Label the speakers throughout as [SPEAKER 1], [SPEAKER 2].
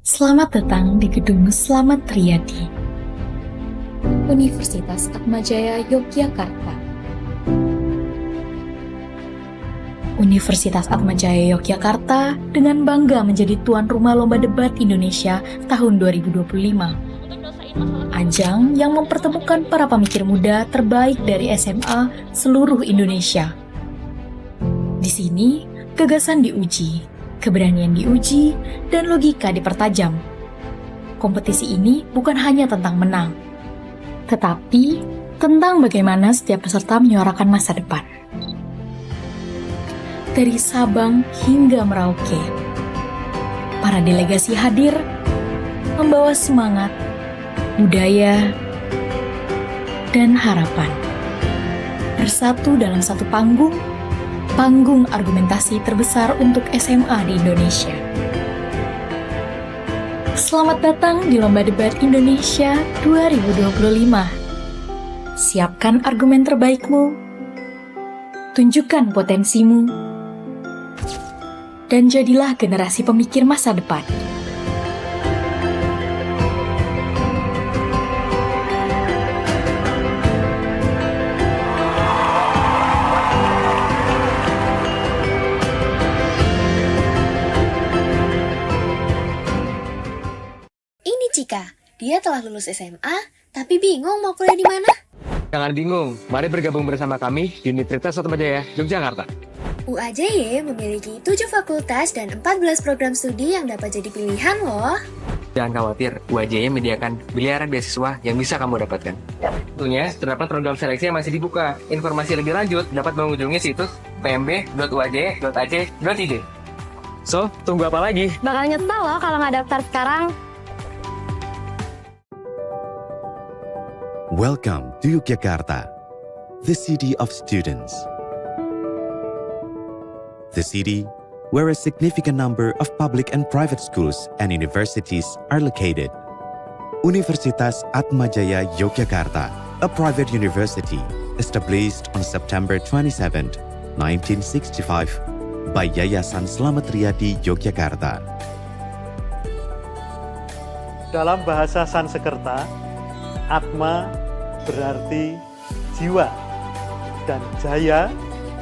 [SPEAKER 1] Selamat datang di Gedung Selamat Riyadi, Universitas Atmajaya Yogyakarta. Universitas Atmajaya Yogyakarta dengan bangga menjadi tuan rumah Lomba Debat Indonesia tahun 2025. Ajang yang mempertemukan para pemikir muda terbaik dari SMA seluruh Indonesia. Di sini, gagasan diuji, keberanian diuji, dan logika dipertajam. Kompetisi ini bukan hanya tentang menang, tetapi tentang bagaimana setiap peserta menyuarakan masa depan. Dari Sabang hingga Merauke, para delegasi hadir membawa semangat, budaya, dan harapan. Bersatu dalam satu panggung argumentasi terbesar untuk SMA di Indonesia. Selamat datang di Lomba Debat Indonesia 2025. Siapkan argumen terbaikmu, tunjukkan potensimu, dan jadilah generasi pemikir masa depan.
[SPEAKER 2] Jika dia telah lulus SMA, tapi bingung mau kuliah di mana?
[SPEAKER 3] Jangan bingung, mari bergabung bersama kami di Universitas Atmajaya Yogyakarta.
[SPEAKER 2] UAJY memiliki 7 fakultas dan 14 program studi yang dapat jadi pilihan loh.
[SPEAKER 3] Jangan khawatir, UAJY menyediakan miliaran beasiswa yang bisa kamu dapatkan. Tentunya, terdapat program seleksi yang masih dibuka. Informasi lebih lanjut dapat mengunjungi situs pmb.uajy.ac.id. So, tunggu apa lagi?
[SPEAKER 4] Bakal nyesel loh kalau nggak daftar sekarang.
[SPEAKER 5] Welcome to Yogyakarta, the city of students. The city where a significant number of public and private schools and universities are located. Universitas Atmajaya Yogyakarta, a private university established on September 27, 1965 by Yayasan Selamat Riyadi Yogyakarta.
[SPEAKER 6] Dalam bahasa Sanskerta, Atma berarti jiwa dan Jaya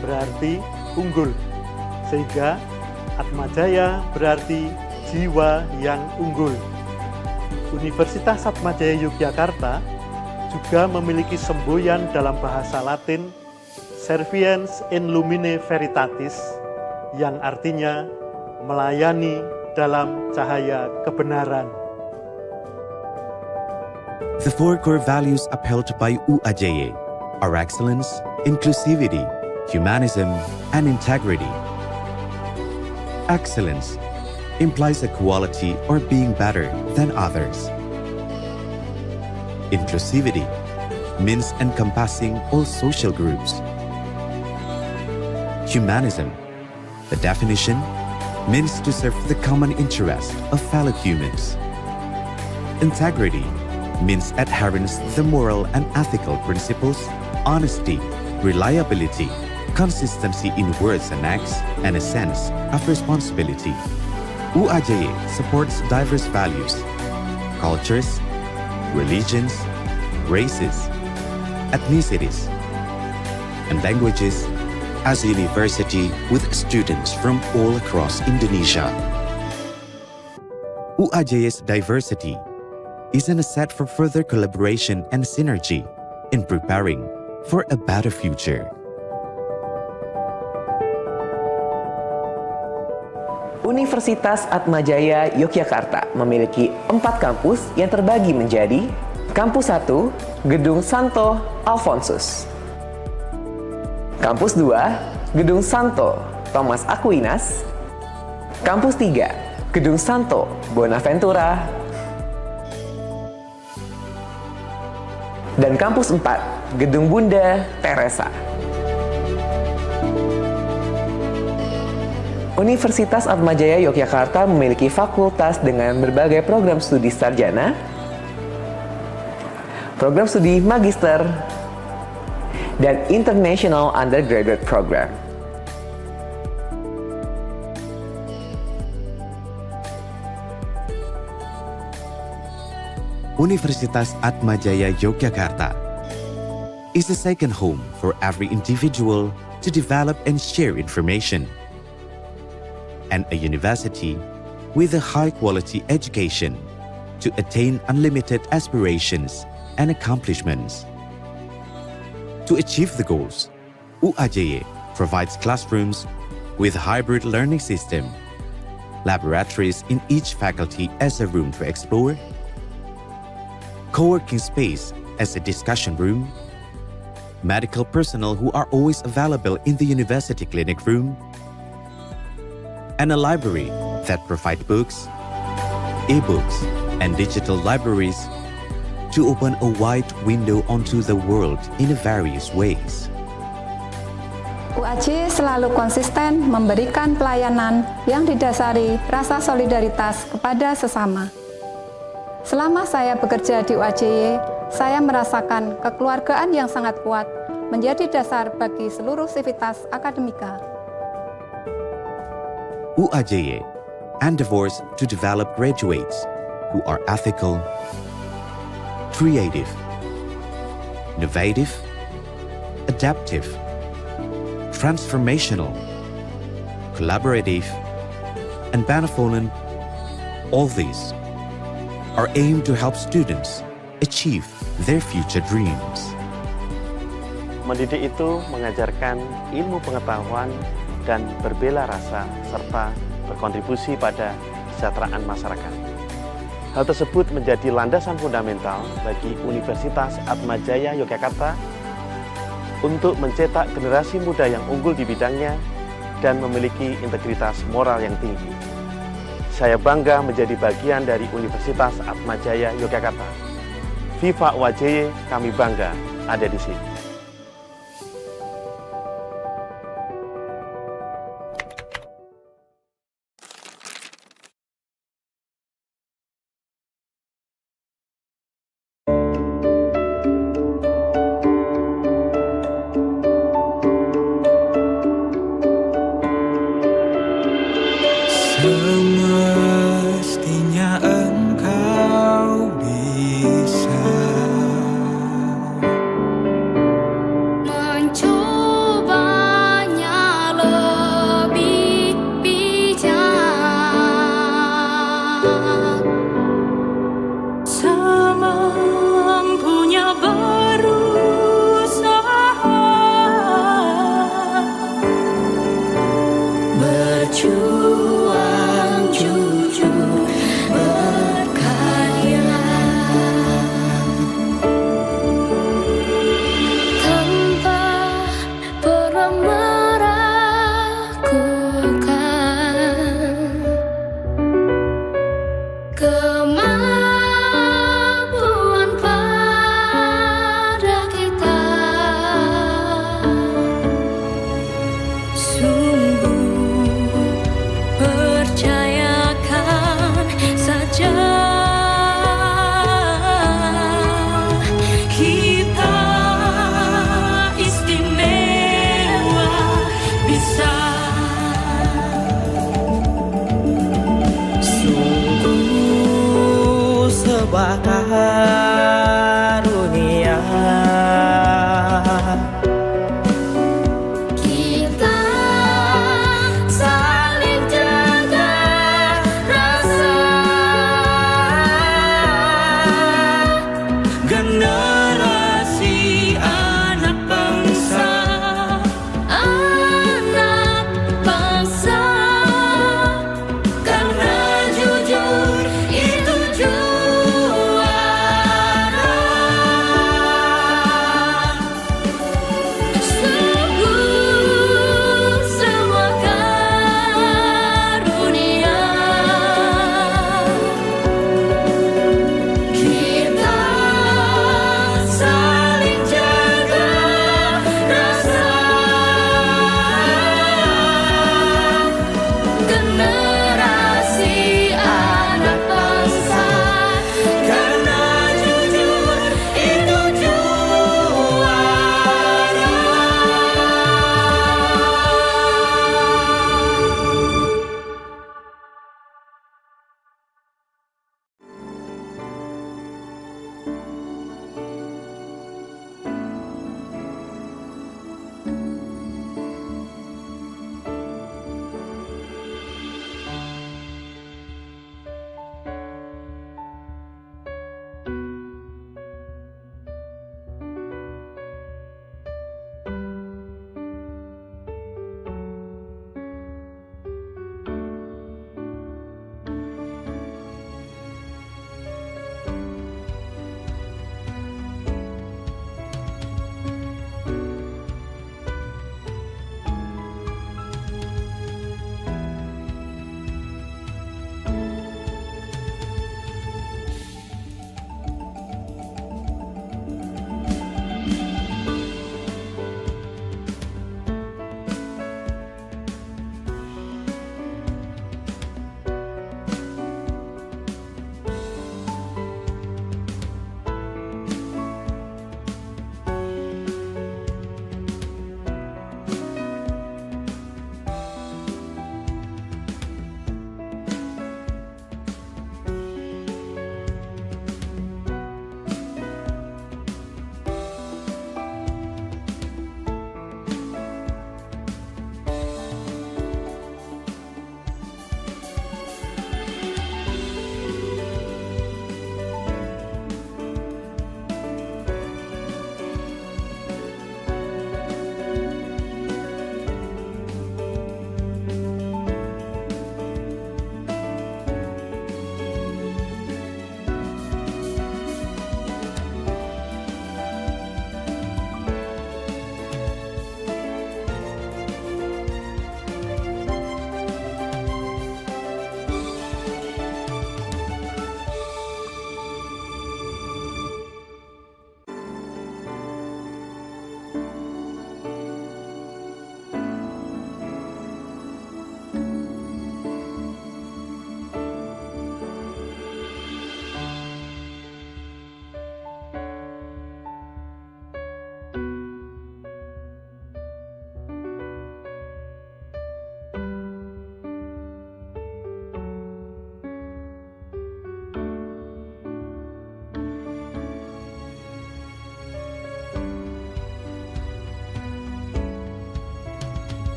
[SPEAKER 6] berarti unggul, sehingga Atmajaya berarti jiwa yang unggul. Universitas Atmajaya Yogyakarta juga memiliki semboyan dalam bahasa Latin Serviens in Lumine Veritatis, yang artinya melayani dalam cahaya kebenaran.
[SPEAKER 5] The four core values upheld by UAJY are excellence, inclusivity, humanism, and integrity. Excellence implies equality or being better than others. Inclusivity means encompassing all social groups. Humanism, the definition, means to serve the common interest of fellow humans. Integrity means adherence to the moral and ethical principles, honesty, reliability, consistency in words and acts, and a sense of responsibility. UAJY supports diverse values, cultures, religions, races, ethnicities, and languages as a university with students from all across Indonesia. UAJY's diversity is an asset for further collaboration and synergy in preparing for a better future.
[SPEAKER 7] Universitas Atmajaya Yogyakarta memiliki 4 kampus yang terbagi menjadi Kampus 1, Gedung Santo Alfonsus. Kampus 2, Gedung Santo Thomas Aquinas. Kampus 3, Gedung Santo Bonaventura. Dan Kampus 4, Gedung Bunda Teresa. Universitas Atmajaya Yogyakarta memiliki fakultas dengan berbagai program studi sarjana, program studi magister, dan international undergraduate program.
[SPEAKER 5] Universitas Atmajaya Yogyakarta is the second home for every individual to develop and share information, and a university with a high-quality education to attain unlimited aspirations and accomplishments. To achieve the goals, UAJY provides classrooms with a hybrid learning system, laboratories in each faculty as a room to explore, co-working space as a discussion room, medical personnel who are always available in the university clinic room, and a library that provide books, e-books, and digital libraries to open a wide window onto the world in various ways.
[SPEAKER 8] UAJY selalu konsisten memberikan pelayanan yang didasari rasa solidaritas kepada sesama. Selama saya bekerja di UAJY, saya merasakan kekeluargaan yang sangat kuat menjadi dasar bagi seluruh sivitas akademika.
[SPEAKER 5] UAJY endeavors to develop graduates who are ethical, creative, innovative, adaptive, transformational, collaborative, and benevolent. All these are aimed to help students achieve their future dreams.
[SPEAKER 6] Mendidik itu mengajarkan ilmu pengetahuan dan berbela rasa serta berkontribusi pada kesejahteraan masyarakat. Hal tersebut menjadi landasan fundamental bagi Universitas Atmajaya Yogyakarta untuk mencetak generasi muda yang unggul di bidangnya dan memiliki integritas moral yang tinggi. Saya bangga menjadi bagian dari Universitas Atmajaya Yogyakarta. Viva UAJY, kami bangga ada di sini.
[SPEAKER 9] Semestinya engkau bisa
[SPEAKER 4] mencobanya lebih bijak, semampunya berusaha, berjuang jujur berkarya, tanpa pernah meragukan kemampuan pada kita. Sungguh percayakan saja, kita istimewa bisa.
[SPEAKER 9] sungguh sebuah karunia.
[SPEAKER 4] Kita saling jaga rasa,
[SPEAKER 9] Generasi anak bangsa,
[SPEAKER 4] anak bangsa, karena jujur itu juara.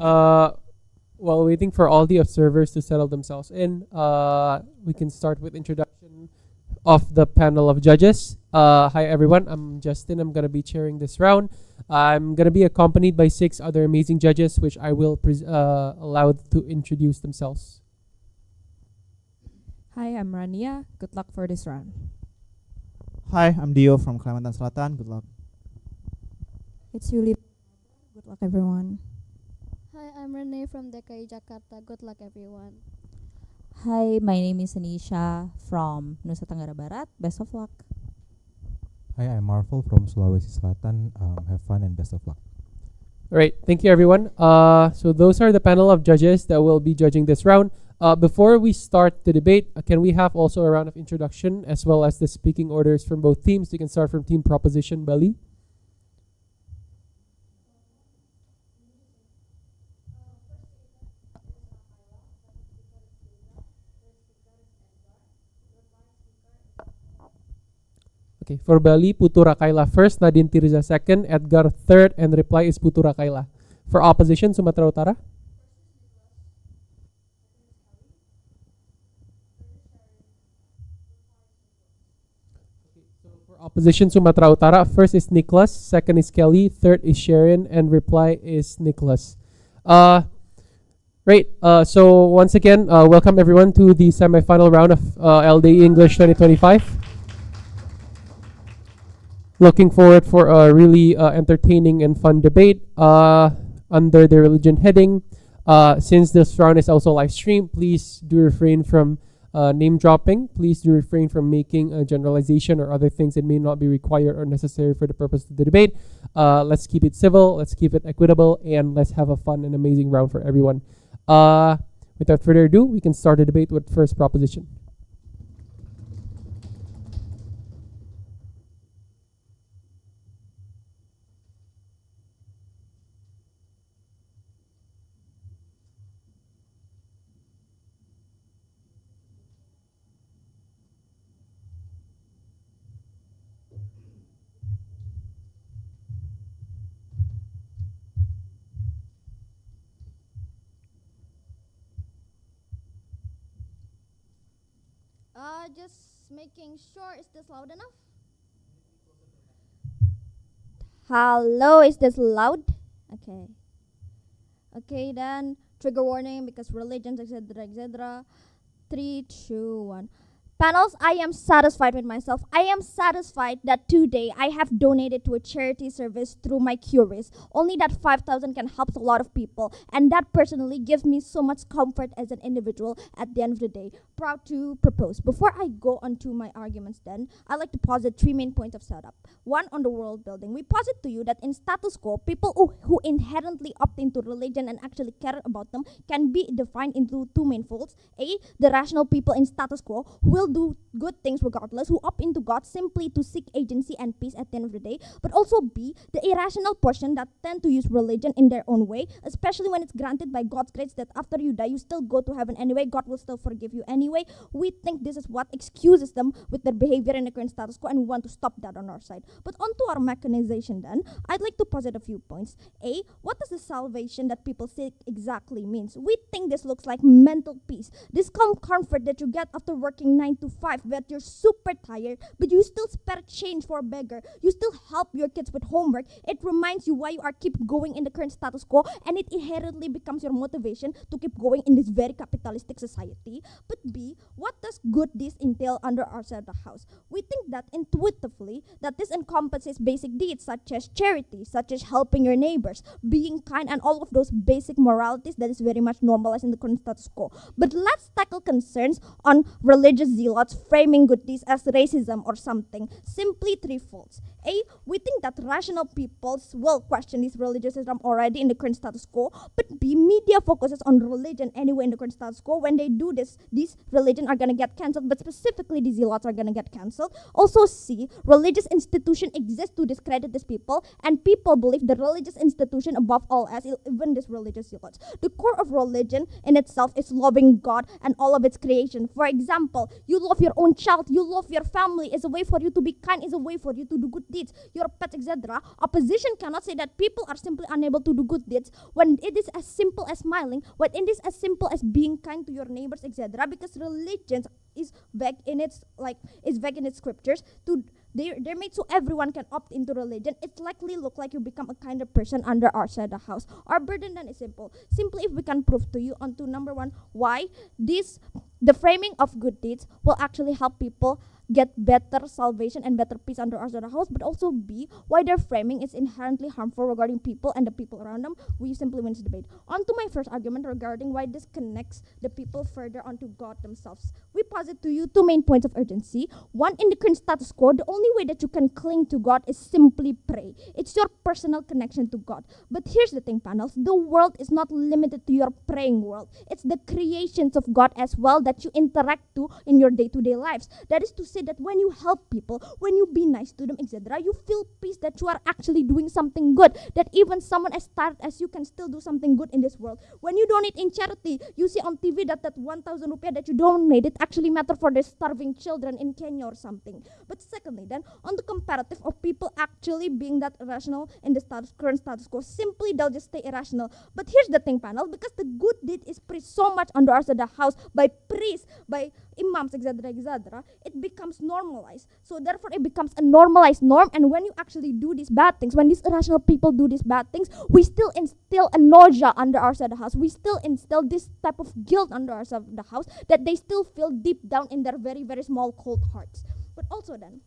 [SPEAKER 10] While waiting for all the observers to settle themselves in, we can start with introduction of the panel of judges. Hi everyone, I'm Justin. I'm gonna be chairing this round. I'm gonna be accompanied by 6 other amazing judges, which I will allow to introduce themselves.
[SPEAKER 11] Hi, I'm Rania. Good luck for this round.
[SPEAKER 12] Hi, I'm Dio from Kalimantan Selatan. Good luck.
[SPEAKER 11] It's Yuli. Good luck, everyone.
[SPEAKER 13] Hi, I'm Renee from DKI Jakarta. Good luck, everyone.
[SPEAKER 14] Hi, my name is Anisha from Nusa Tenggara Barat. Best of luck.
[SPEAKER 15] Hi, I'm Marvel from Sulawesi Selatan. Have fun and best of luck.
[SPEAKER 10] All right, thank you everyone. So those are the panel of judges that will be judging this round. Before we start the debate, can we have also a round of introduction as well as the speaking orders from both teams? You can start from Team Proposition, Bali. Okay, for Bali, Putu Rakaila first, Nadine Tirza second, Edgar third, and reply is Putu Rakaila. For opposition, Sumatera Utara. Opposition Sumatera Utara, first is Nicholas, second is Kelly, third is Sharon, and reply is Nicholas. Right, so once again, welcome everyone to the semi-final round of LDI English 2025. Looking forward for a really entertaining and fun debate under the religion heading. Since this round is also live streamed, please do refrain from name dropping. Please do refrain from making a generalization or other things that may not be required or necessary for the purpose of the debate. Let's keep it civil, let's keep it equitable, and let's have a fun and amazing round for everyone. Without further ado, we can start the debate with first proposition.
[SPEAKER 13] Just making sure, is this loud enough? Hello, is this loud? Okay. Okay, then trigger warning because religions, etc., etc. 3, 2, 1. Panels, I am satisfied with myself. I am satisfied that today I have donated to a charity service through my curious. Only that 5,000 can help a lot of people, and that personally gives me so much comfort as an individual at the end of the day. Proud to propose. Before I go on to my arguments then, I'd like to posit 3 main points of setup. 1, on the world building. We posit to you that in status quo, people who inherently opt into religion and actually care about them can be defined into 2 main folds. A, the rational people in status quo who will do good things regardless, who opt into God simply to seek agency and peace at the end of the day. But also B, the irrational portion that tend to use religion in their own way, especially when it's granted by God's grace that after you die, you still go to heaven anyway. God will still forgive you anyway. We think this is what excuses them with their behavior in the current status quo, and we want to stop that on our side. But onto our mechanization then, I'd like to posit a few points. A, what does the salvation that people seek exactly means? We think this looks like mental peace, this calm comfort that you get after working 9 to 5, but you're super tired, but you still spare change for a beggar. You still help your kids with homework. It reminds you why you are keep going in the current status quo, and it inherently becomes your motivation to keep going in this very capitalistic society. But B, what does good deeds entail under our side of the house? We think that intuitively that this encompasses basic deeds such as charity, such as helping your neighbors, being kind, and all of those basic moralities that is very much normalized in the current status quo. But let's tackle concerns on religious zealots framing good deeds as racism or something. Simply 3 folds. A, we think that rational peoples will question this religious system already in the current status quo. But B, media focuses on religion anyway in the current status quo. When they do this, these religion are gonna get cancelled, but specifically the zealots are gonna get cancelled. Also C, religious institution exists to discredit these people, and people believe the religious institution above all else, even this religious zealots. The core of religion in itself is loving God and all of its creation. For example, You love your own child. You love your family. It's a way for you to be kind. It's a way for you to do good deeds. Your pets, etc. Opposition cannot say that people are simply unable to do good deeds when it is as simple as smiling, when it is as simple as being kind to your neighbors, etc. Because religion is back in its scriptures to they're made so everyone can opt into religion. It likely look like you become a kinder person under our side of the house. Our burden then is simple. Simply if we can prove to you onto number one why the framing of good deeds will actually help people get better salvation and better peace under our side of the house, but also B, why their framing is inherently harmful regarding people and the people around them, we simply win this debate. On to my first argument regarding why this connects the people further onto God themselves. We posit to you two main points of urgency. One, in the current status quo, the only way that you can cling to God is simply pray. It's your personal connection to God. But here's the thing, panels. The world is not limited to your praying world. It's the creations of God as well that you interact to in your day-to-day lives. That is to say that when you help people, when you be nice to them, etc., you feel peace that you are actually doing something good, that even someone as tired as you can still do something good in this world. When you donate in charity, you see on TV that 1,000 rupiah that you donated actually matter for the starving children in Kenya or something. But secondly, then, on the comparative of people actually being that irrational in the current status quo, simply they'll just stay irrational. But here's the thing, panel, because the good deed is preached so much under our the house by priests, by imams, etc., it becomes normalized. So therefore it becomes a normalized norm, and when you actually do these bad things, when these irrational people do these bad things, we still instill a nausea under our side of the house. We still instill this type of guilt under our side of the house that they still feel deep down in their very, very small cold hearts. But also then,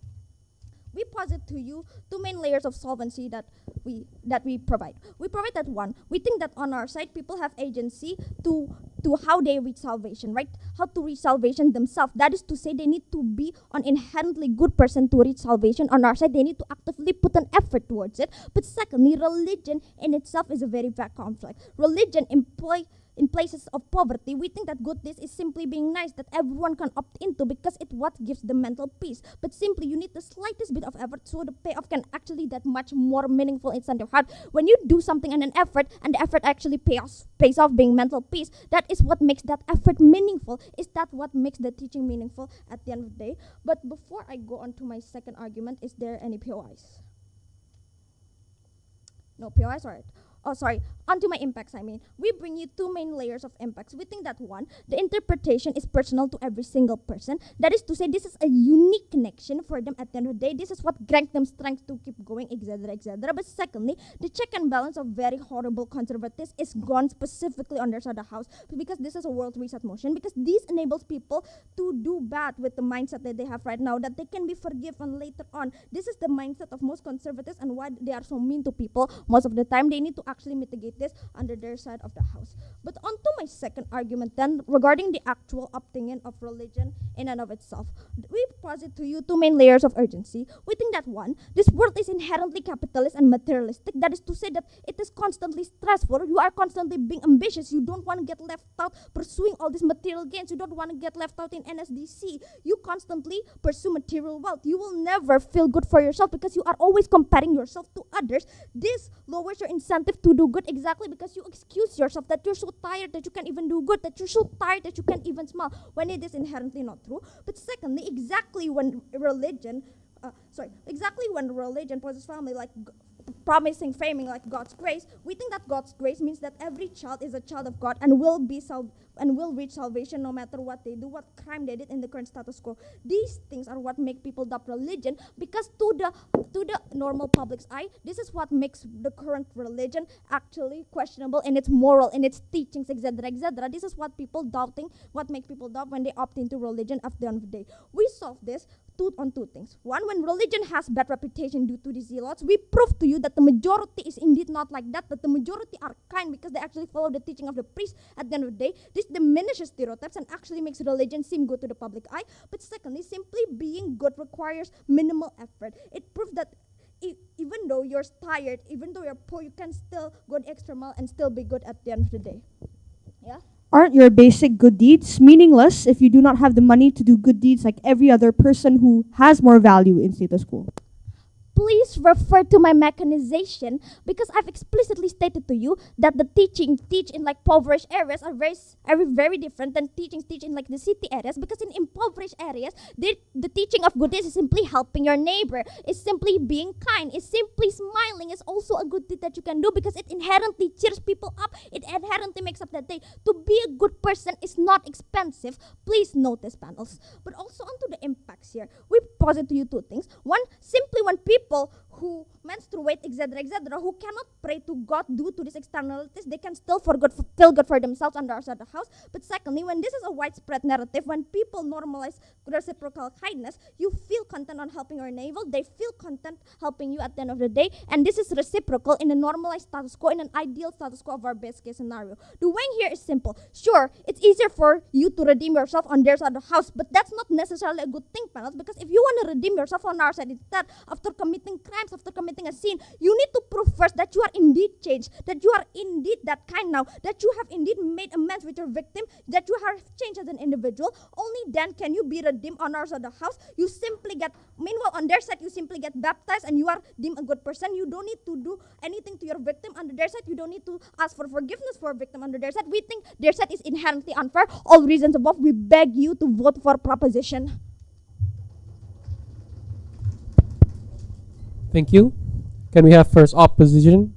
[SPEAKER 13] we posit to you two main layers of solvency that we provide. We provide that one. We think that on our side, people have agency to how they reach salvation, right? How to reach salvation themselves. That is to say, they need to be an inherently good person to reach salvation. On our side, they need to actively put an effort towards it. But secondly, religion in itself is a very bad conflict. Religion in places of poverty, we think that good deeds is simply being nice, that everyone can opt into because it's what gives them mental peace. But simply, you need the slightest bit of effort so the payoff can actually that much more meaningful inside your heart. When you do something and the effort actually pays off being mental peace, that is what makes that effort meaningful. Is that what makes the teaching meaningful at the end of the day? But before I go on to my second argument, is there any POIs? No POIs, alright. Oh, sorry, onto my impacts, we bring you two main layers of impacts. We think that one, the interpretation is personal to every single person. That is to say, this is a unique connection for them at the end of the day. This is what grants them strength to keep going, etc., etc. But secondly, the check and balance of very horrible conservatives is gone specifically on their side of the house, because this is a world reset motion, because this enables people to do bad with the mindset that they have right now, that they can be forgiven later on. This is the mindset of most conservatives and why they are so mean to people. Most of the time, they need to actually mitigate this under their side of the house. But on to my second argument then, regarding the actual opting in of religion in and of itself. We posit to you two main layers of urgency. We think that one, this world is inherently capitalist and materialistic. That is to say that it is constantly stressful. You are constantly being ambitious. You don't want to get left out pursuing all these material gains. You don't want to get left out in NSDC. You constantly pursue material wealth. You will never feel good for yourself because you are always comparing yourself to others. This lowers your incentive to do good, exactly because you excuse yourself that you're so tired that you can't even do good, that you're so tired that you can't even smile, when it is inherently not true. But secondly, exactly when religion poses family like promising framing like God's grace, we think that God's grace means that every child is a child of God and will reach salvation no matter what they do, what crime they did in the current status quo. These things are what make people adopt religion, because to the normal public's eye, this is what makes the current religion actually questionable in its moral, in its teachings, etc., etc. This is what make people doubt when they opt into religion at the end of the day. We solve this on two things. One, when religion has bad reputation due to the zealots, we prove to you that the majority is indeed not like that the majority are kind because they actually follow the teaching of the priest at the end of the day. This diminishes stereotypes and actually makes religion seem good to the public eye. But secondly, simply being good requires minimal effort. It proves that even though you're tired, even though you're poor, you can still go the extra mile and still be good at the end of the day. Yeah?
[SPEAKER 16] Aren't your basic good deeds meaningless if you do not have the money to do good deeds like every other person who has more value in status quo?
[SPEAKER 13] please refer to my mechanization, because I've explicitly stated to you that the teach in like impoverished areas are very different than teach in like the city areas, because in impoverished areas, the teaching of good deeds is simply helping your neighbor, is simply being kind, is simply smiling, is also a good deed that you can do because it inherently cheers people up, it inherently makes up that day. To be a good person is not expensive. Please notice, panels. But also onto the impacts here. We posit to you two things. One, simply when people who menstruate, etc., who cannot pray to God due to these externalities, they can still feel good for themselves and outside the house. But secondly, when this is a widespread narrative, when people normalize reciprocal kindness, you feel content on helping your neighbor, they feel content helping you at the end of the day, and this is reciprocal in a normalized status quo, in an ideal status quo of our best case scenario. The weighing here is simple. Sure, it's easier for you to redeem yourself on their side of the house, but that's not necessarily a good thing, panels, because if you want to redeem yourself on our side instead, after committing crimes, after committing a sin, you need to prove first that you are indeed changed, that you are indeed that kind now, that you have indeed made amends with your victim, that you have changed as an individual. Only then can you be redeemed on our side of the house. You simply get, meanwhile on their side, you simply get baptized and you are deemed a good person. You don't need to do anything to your victim under their side. You don't need to ask for forgiveness for a victim under their side. We think their side is inherently unfair. All reasons above, we beg you to vote for proposition.
[SPEAKER 10] Thank you. Can we have first opposition?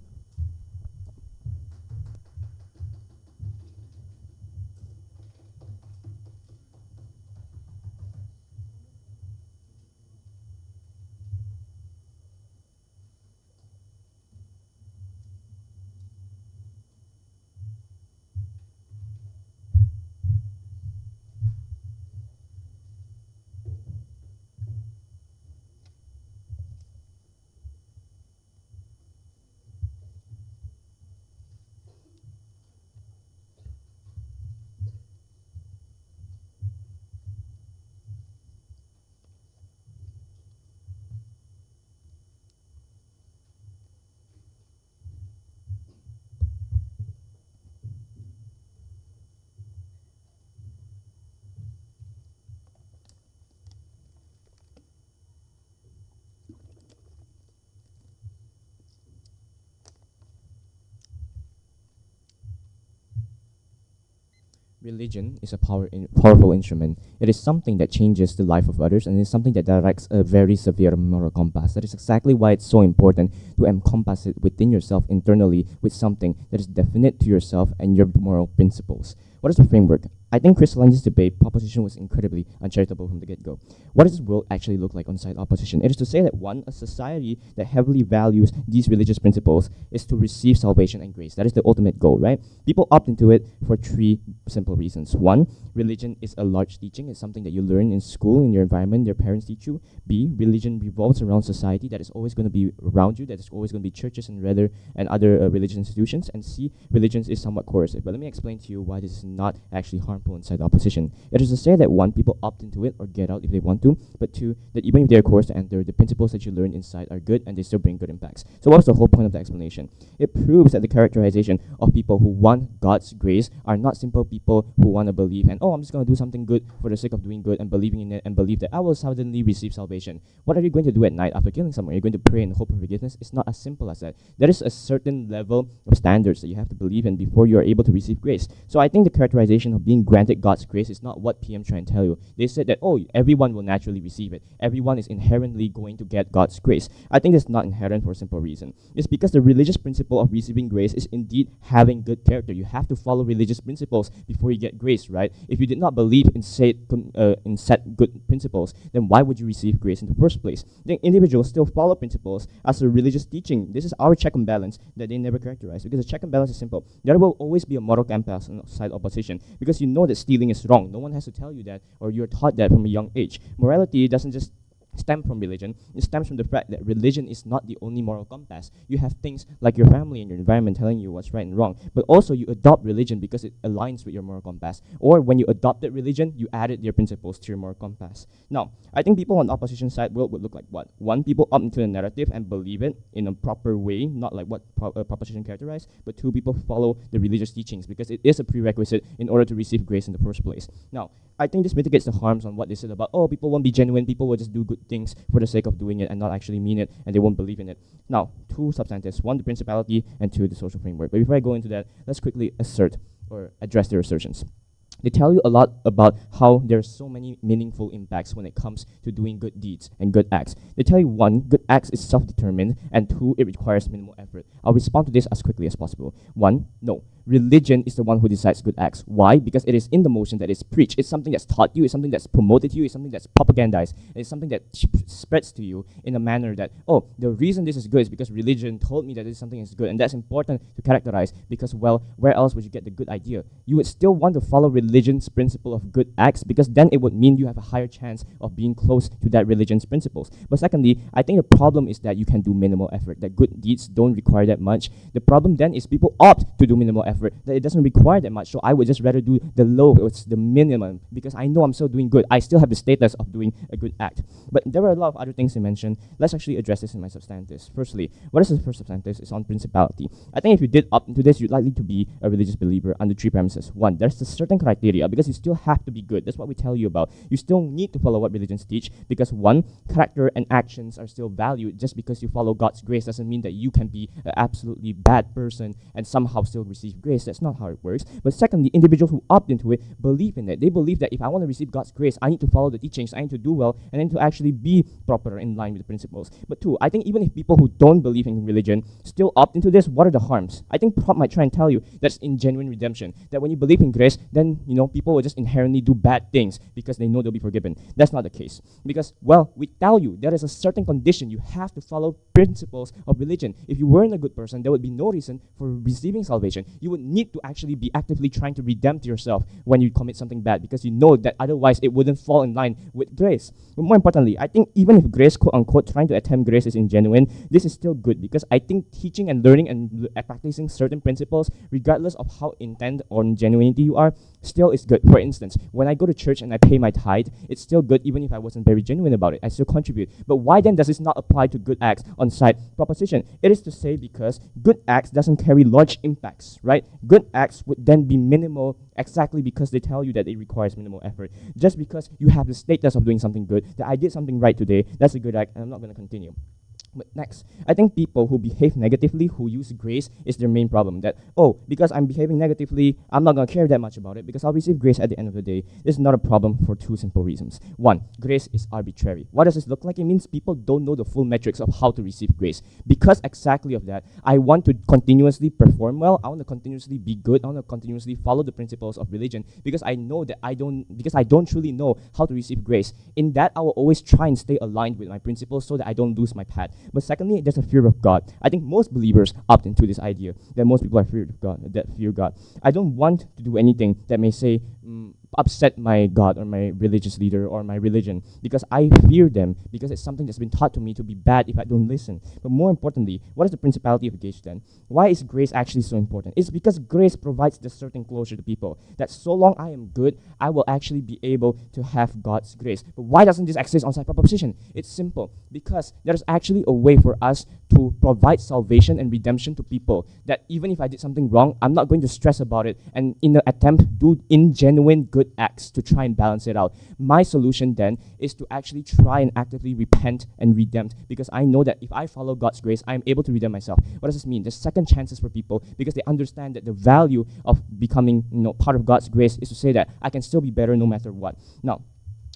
[SPEAKER 17] Religion is a powerful instrument. It is something that changes the life of others, and it is something that directs a very severe moral compass. That is exactly why it's so important to encompass it within yourself internally with something that is definite to yourself and your moral principles. What is the framework? I think crystallizing this debate, proposition was incredibly uncharitable from the get-go. What does this world actually look like on side opposition? It is to say that one, a society that heavily values these religious principles is to receive salvation and grace. That is the ultimate goal, right? People opt into it for three simple reasons. One, religion is a large teaching. It's something that you learn in school, in your environment, your parents teach you. B, religion revolves around society that is always going to be around you, that is always going to be churches and other religious institutions. And C, religion is somewhat coercive. But let me explain to you why this is not actually harmful inside opposition. It is to say that one, people opt into it or get out if they want to, but two, that even if they're coerced to enter, the principles that you learn inside are good and they still bring good impacts. So what's the whole point of the explanation? It proves that the characterization of people who want God's grace are not simple people who want to believe and, oh, I'm just going to do something good for the sake of doing good and believing in it and believe that I will suddenly receive salvation. What are you going to do at night after killing someone? You're going to pray in hope of forgiveness? It's not as simple as that. There is a certain level of standards that you have to believe in before you are able to receive grace. So I think the characterization of being granted God's grace is not what PM trying to tell you. They said that, oh, everyone will naturally receive it. Everyone is inherently going to get God's grace. I think it's not inherent for a simple reason. It's because the religious principle of receiving grace is indeed having good character. You have to follow religious principles before you get grace, right? If you did not believe in set good principles, then why would you receive grace in the first place? The individuals still follow principles as a religious teaching. This is our check and balance that they never characterize, because the check and balance is simple. There will always be a moral compass on side opposition, because you know that stealing is wrong. No one has to tell you that, or you're taught that from a young age. Morality doesn't just stem from religion. It stems from the fact that religion is not the only moral compass. You have things like your family and your environment telling you what's right and wrong, but also you adopt religion because it aligns with your moral compass. Or when you adopted religion, you added their principles to your moral compass. Now, I think people on the opposition side would look like what? One, people opt into the narrative and believe it in a proper way, not like what proposition characterized, but two, people follow the religious teachings because it is a prerequisite in order to receive grace in the first place. Now, I think this mitigates the harms on what they said about, oh, people won't be genuine, people will just do good things for the sake of doing it and not actually mean it, and they won't believe in it. Now, two substantives, one the principality and two the social framework. But before I go into that, let's quickly assert or address their assertions. They tell you a lot about how there are so many meaningful impacts when it comes to doing good deeds and good acts. They tell you, one, good acts is self-determined, and two, it requires minimal effort. I'll respond to this as quickly as possible. One, no. Religion is the one who decides good acts. Why? Because it is in the motion that is preached. It's something that's taught you, it's something that's promoted to you, it's something that's propagandized, it's something that spreads to you in a manner that, oh, the reason this is good is because religion told me that this something is good, and that's important to characterize because, well, where else would you get the good idea? You would still want to follow religion's principle of good acts because then it would mean you have a higher chance of being close to that religion's principles. But secondly, I think the problem is that you can do minimal effort, that good deeds don't require that much. The problem then is people opt to do minimal effort, that it doesn't require that much. So I would just rather do the low, it's the minimum, because I know I'm still doing good. I still have the status of doing a good act. But there were a lot of other things they mentioned. Let's actually address this in my substantives. Firstly, what is the first substantive? It's on principality. I think if you did opt into this, you're likely to be a religious believer under three premises. One, there's a certain criteria because you still have to be good. That's what we tell you about. You still need to follow what religions teach because, one, character and actions are still valued. Just because you follow God's grace doesn't mean that you can be an absolutely bad person and somehow still receive grace. That's not how it works. But secondly, individuals who opt into it believe in it. They believe that if I want to receive God's grace, I need to follow the teachings, I need to do well, and then to actually be proper in line with the principles. But two, I think even if people who don't believe in religion still opt into this, what are the harms? I think Prop might try and tell you that's in genuine redemption. That when you believe in grace, then people will just inherently do bad things because they know they'll be forgiven. That's not the case. Because, well, we tell you there is a certain condition. You have to follow principles of religion. If you weren't a good person, there would be no reason for receiving salvation. You would need to actually be actively trying to redeem yourself when you commit something bad because you know that otherwise it wouldn't fall in line with grace. But more importantly, I think even if grace, quote unquote, trying to attempt grace is ingenuine, this is still good because I think teaching and learning and practicing certain principles, regardless of how intent or genuinity you are, still is good. For instance, when I go to church and I pay my tithe, it's still good even if I wasn't very genuine about it. I still contribute. But why then does this not apply to good acts on side proposition? It is to say because good acts doesn't carry large impacts, right? Good acts would then be minimal exactly because they tell you that it requires minimal effort. Just because you have the status of doing something good, that I did something right today, that's a good act, and I'm not going to continue. But next, I think people who behave negatively, who use grace, is their main problem. That, oh, because I'm behaving negatively, I'm not going to care that much about it because I'll receive grace at the end of the day. This is not a problem for two simple reasons. One, grace is arbitrary. What does this look like? It means people don't know the full metrics of how to receive grace. Because exactly of that, I want to continuously perform well, I want to continuously be good, I want to continuously follow the principles of religion because I know that I don't truly know how to receive grace. In that, I will always try and stay aligned with my principles so that I don't lose my path. But secondly, there's a fear of God. I think most believers opt into this idea that most people are feared of God, that fear God. I don't want to do anything that may say, upset my God or my religious leader or my religion because I fear them because it's something that's been taught to me to be bad if I don't listen. But more importantly, what is the principality of grace then? Why is grace actually so important? It's because grace provides this certain closure to people that so long I am good, I will actually be able to have God's grace. But why doesn't this exist on side proposition? It's simple because there's actually a way for us to provide salvation and redemption to people that even if I did something wrong, I'm not going to stress about it and in an attempt do genuine good acts to try and balance it out. My solution then is to actually try and actively repent and redeem because I know that if I follow God's grace, I'm able to redeem myself. What does this mean? There's second chances for people because they understand that the value of becoming part of God's grace is to say that I can still be better no matter what. Now,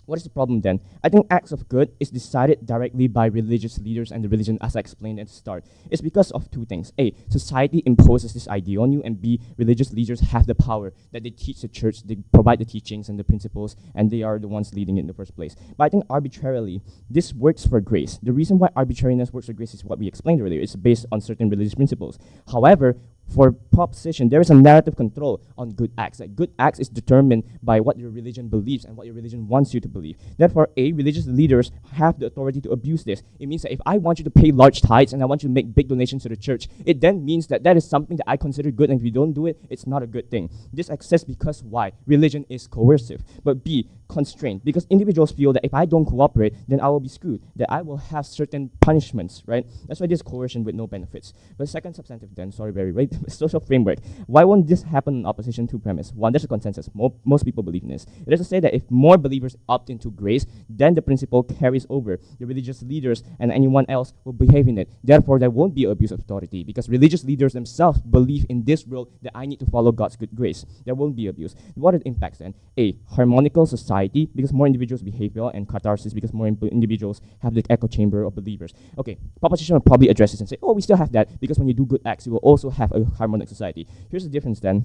[SPEAKER 17] what is the problem then? I think acts of good is decided directly by religious leaders and the religion as I explained at the start. It's because of two things. A, society imposes this idea on you, and B, religious leaders have the power that they teach the church, they provide the teachings and the principles, and they are the ones leading it in the first place. But I think arbitrarily, this works for grace. The reason why arbitrariness works for grace is what we explained earlier. It's based on certain religious principles. However, for proposition, there is a narrative control on good acts. That good acts is determined by what your religion believes and what your religion wants you to believe. Therefore, religious leaders have the authority to abuse this. It means that if I want you to pay large tithes and I want you to make big donations to the church, it then means that that is something that I consider good, and if you don't do it, it's not a good thing. This exists because why? Religion is coercive. But B, constraint, because individuals feel that if I don't cooperate, then I will be screwed, that I will have certain punishments, right? That's why there's coercion with no benefits. But second substantive then, sorry, very right, social framework. Why won't this happen in opposition to premise? One, there's a consensus. Most people believe in this. It is to say that if more believers opt into grace, then the principle carries over. The religious leaders and anyone else will behave in it. Therefore, there won't be abuse of authority, because religious leaders themselves believe in this world that I need to follow God's good grace. There won't be abuse. What are the impacts then? A, harmonical society, because more individuals behave well, and catharsis, because more individuals have the echo chamber of believers. Okay, proposition will probably address this and say, oh, we still have that, because when you do good acts, you will also have a harmonic society. Here's the difference then.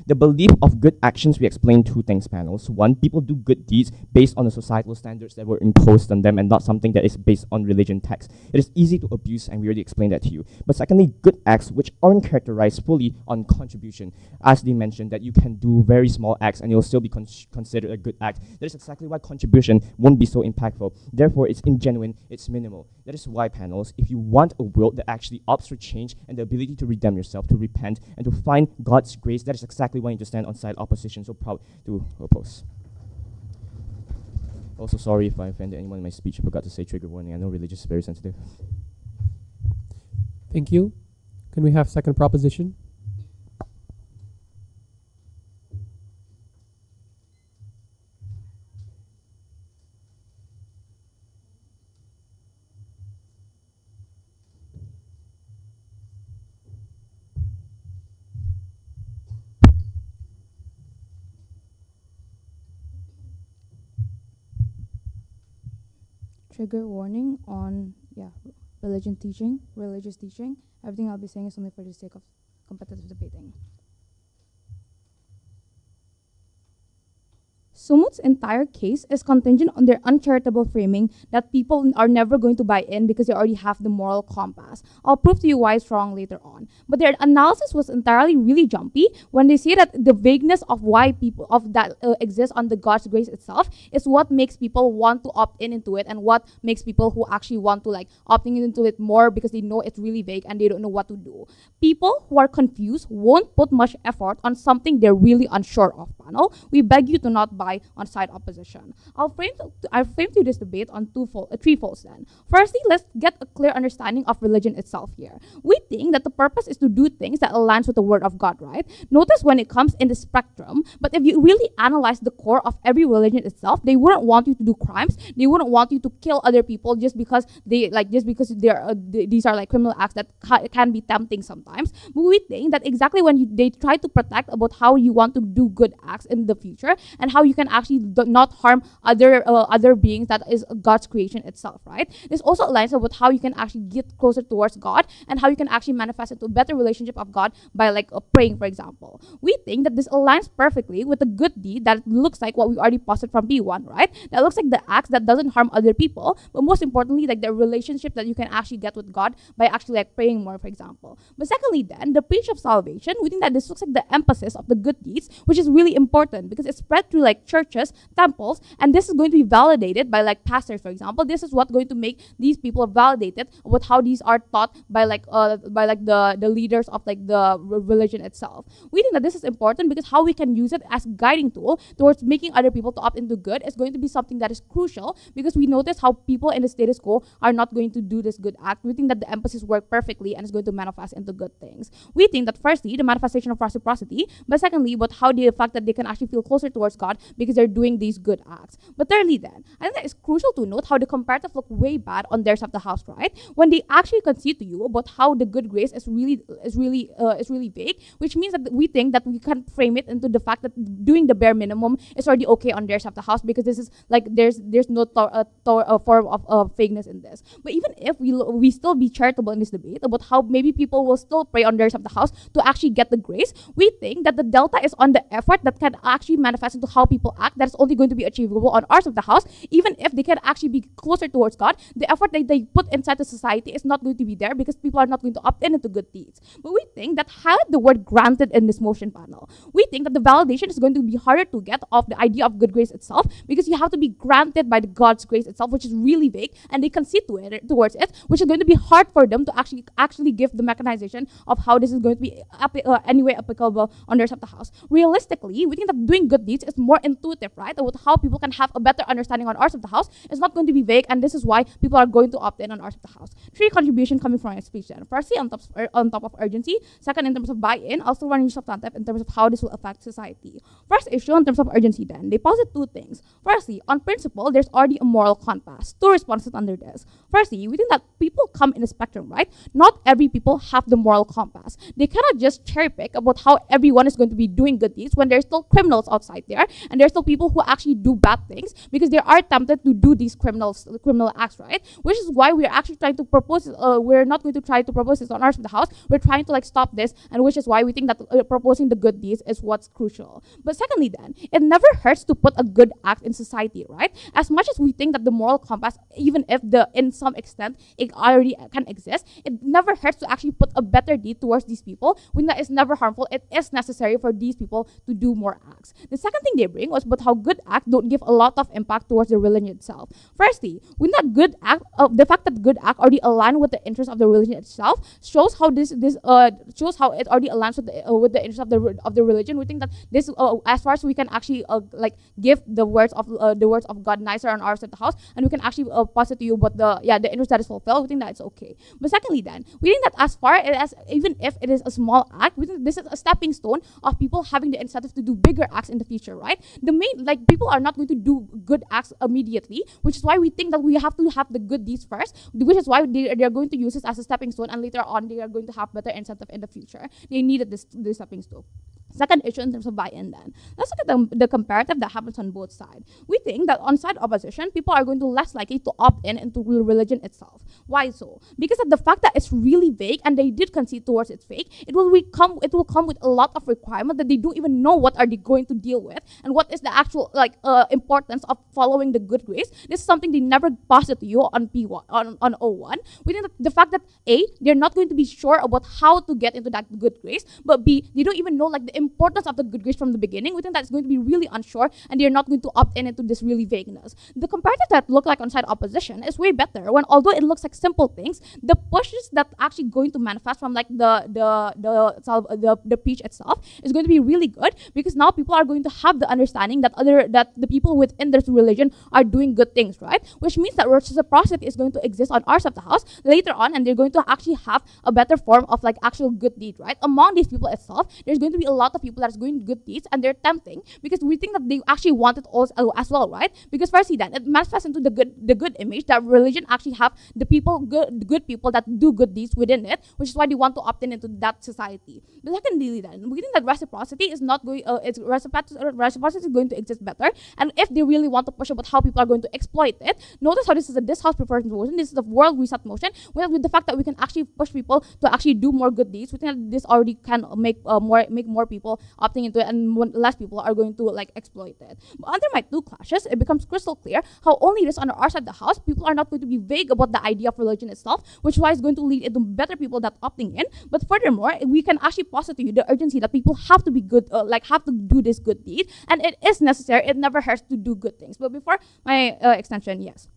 [SPEAKER 17] The belief of good actions, we explain two things, panels. One, people do good deeds based on the societal standards that were imposed on them and not something that is based on religion text. It is easy to abuse, and we already explained that to you. But secondly, good acts which aren't characterized fully on contribution. As they mentioned, that you can do very small acts and you'll still be considered a good act. That is exactly why contribution won't be so impactful. Therefore, it's ingenuine, it's minimal. That is why, panels, if you want a world that actually opts for change and the ability to redeem yourself, to repent, and to find God's grace, that is exactly why you need to stand on side opposition. So proud to oppose. Also, sorry if I offended anyone in my speech. I forgot to say trigger warning. I know religious is very sensitive.
[SPEAKER 10] Thank you. Can we have second proposition?
[SPEAKER 11] Trigger warning on religious teaching. Everything I'll be saying is only for the sake of competitive debating. Sumut's entire case is contingent on their uncharitable framing that people are never going to buy in because they already have the moral compass. I'll prove to you why it's wrong later on. But their analysis was entirely really jumpy when they say that the vagueness of why people exists on the God's grace itself is what makes people want to opt into it, and what makes people who actually want to opting into it more because they know it's really vague and they don't know what to do. People who are confused won't put much effort on something they're really unsure of, panel. We beg you to not buy on side opposition. I've framed to this debate on three folds then. Firstly, let's get a clear understanding of religion itself here. We think that the purpose is to do things that aligns with the word of God, right? Notice when it comes in the spectrum, but if you really analyze the core of every religion itself, they wouldn't want you to do crimes. They wouldn't want you to kill other people just because these are criminal acts that can be tempting sometimes. But we think that exactly when they try to protect about how you want to do good acts in the future and how you can actually not harm other beings that is God's creation itself, right? This also aligns with how you can actually get closer towards God and how you can actually manifest into a better relationship of God by praying, for example. We think that this aligns perfectly with a good deed that looks like what we already posted from B1, right? That looks like the acts that doesn't harm other people, but most importantly, the relationship that you can actually get with God by actually praying more, for example. But secondly then, the preach of salvation, we think that this looks like the emphasis of the good deeds, which is really important because it's spread through churches, temples, and this is going to be validated by pastors, for example. This is what's going to make these people validated with how these are taught by the leaders of the religion itself. We think that this is important because how we can use it as guiding tool towards making other people to opt into good is going to be something that is crucial because we notice how people in the status quo are not going to do this good act. We think that the emphasis works perfectly and is going to manifest into good things. We think that firstly, the manifestation of reciprocity, but secondly, the fact that they can actually feel closer towards God because they're doing these good acts. But thirdly then, I think that it's crucial to note how the comparative look way bad on their side of the house, right? When they actually concede to you about how the good grace is really vague, which means that we think that we can frame it into the fact that doing the bare minimum is already okay on their side of the house because this is there's no form of vagueness in this. But even if we still be charitable in this debate about how maybe people will still pray on their side of the house to actually get the grace, we think that the delta is on the effort that can actually manifest into how people act. That is only going to be achievable on our side of the house. Even if they can actually be closer towards God, the effort that they put inside the society is not going to be there because people are not going to opt in into good deeds. But we think that highlight the word granted in this motion panel. We think that the validation is going to be harder to get of the idea of good grace itself, because you have to be granted by the God's grace itself, which is really vague, and they concede towards it, which is going to be hard for them to actually give the mechanization of how this is going to be anyway applicable on the rest of the house. Realistically, we think that doing good deeds is more intuitive, right? About how people can have a better understanding on ours of the house. It's not going to be vague, and this is why people are going to opt in on ours of the house. 3 contribution coming from my speech then. Firstly, on top of urgency. Second, in terms of buy-in. Also one substantive in terms of how this will affect society. First issue in terms of urgency then. They posit 2 things. Firstly, on principle, there's already a moral compass. 2 responses under this. Firstly, we think that people come in a spectrum, right? Not every people have the moral compass. They cannot just cherry pick about how everyone is going to be doing good deeds when there's still criminals outside there, and there's still people who actually do bad things because they are tempted to do these criminal acts, right? Which is why we're actually trying to propose, we're not going to try to propose this on ours of the house. We're trying to stop this, and which is why we think that proposing the good deeds is what's crucial. But secondly then, it never hurts to put a good act in society, right? As much as we think that the moral compass, even if in some extent it already can exist, it never hurts to actually put a better deed towards these people when that is never harmful. It is necessary for these people to do more acts. The second thing they bring was about how good acts don't give a lot of impact towards the religion itself. Firstly, when that good act, the fact that good act already align with the interest of the religion itself shows how shows how it already aligns with the interest of the religion. We think that this, as far as we can actually give the words of God nicer on ours at the house, and we can actually posit to you but the interest that is fulfilled, we think that it's okay. But secondly then, we think that as far as, even if it is a small act, we think this is a stepping stone of people having the incentive to do bigger acts in the future, right? The main, people are not going to do good acts immediately, which is why we think that we have to have the good deeds first, which is why they are going to use this as a stepping stone, and later on they are going to have better incentive in the future. They needed this stepping stone. Second issue in terms of buy-in then. Let's look at the comparative that happens on both sides. We think that on side opposition, people are going to less likely to opt in into religion itself. Why so? Because of the fact that it's really vague, and they did concede towards its vague, it will come with a lot of requirement that they don't even know what are they going to deal with, and what is the actual importance of following the good grace. This is something they never posit to you on P1 on O1. We think that the fact that A, they're not going to be sure about how to get into that good grace, but B, they don't even know the importance of the good grace from the beginning. We think that's going to be really unsure, and they're not going to opt in into this really vagueness. The comparative that look like on side opposition is way better, when although it looks like simple things, the pushes that actually going to manifest from the pitch itself is going to be really good, because now people are going to have the understanding that the people within this religion are doing good things, right? Which means that reciprocity is going to exist on our side of the house later on, and they're going to actually have a better form of actual good deed, right? Among these people itself, there's going to be a lot of people that is doing good deeds, and they're tempting because we think that they actually want it also as well, right? Because firstly then, it manifests into the good image that religion actually have the good people that do good deeds within it, which is why they want to opt in into that society. But secondly then, we think that reciprocity is not going, reciprocity is going to exist better, and if they really want to push about how people are going to exploit it, notice how this is this house prefers motion, this is the world reset motion, with the fact that we can actually push people to actually do more good deeds. We think that this already can make more people opting into it, and less people are going to exploit it. But under my 2 clashes, it becomes crystal clear how only this on our side of the house, people are not going to be vague about the idea of religion itself, which is why it's going to lead into better people that opting in. But furthermore, we can actually posit to you the urgency that people have to be good, have to do this good deed, and it is necessary. It never hurts to do good things. But before my extension, yes.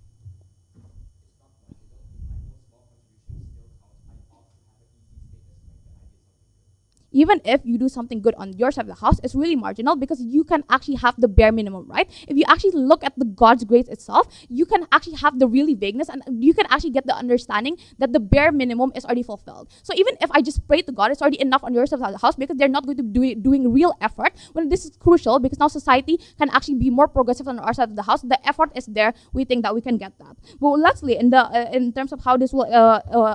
[SPEAKER 11] Even if you do something good on your side of the house, it's really marginal, because you can actually have the bare minimum, right? If you actually look at the God's grace itself, you can actually have the really vagueness, and you can actually get the understanding that the bare minimum is already fulfilled. So even if I just pray to God, it's already enough on your side of the house, because they're not going to be doing real effort, when this is crucial, because now society can actually be more progressive on our side of the house. The effort is there. We think that we can get that. But lastly, in terms of how this will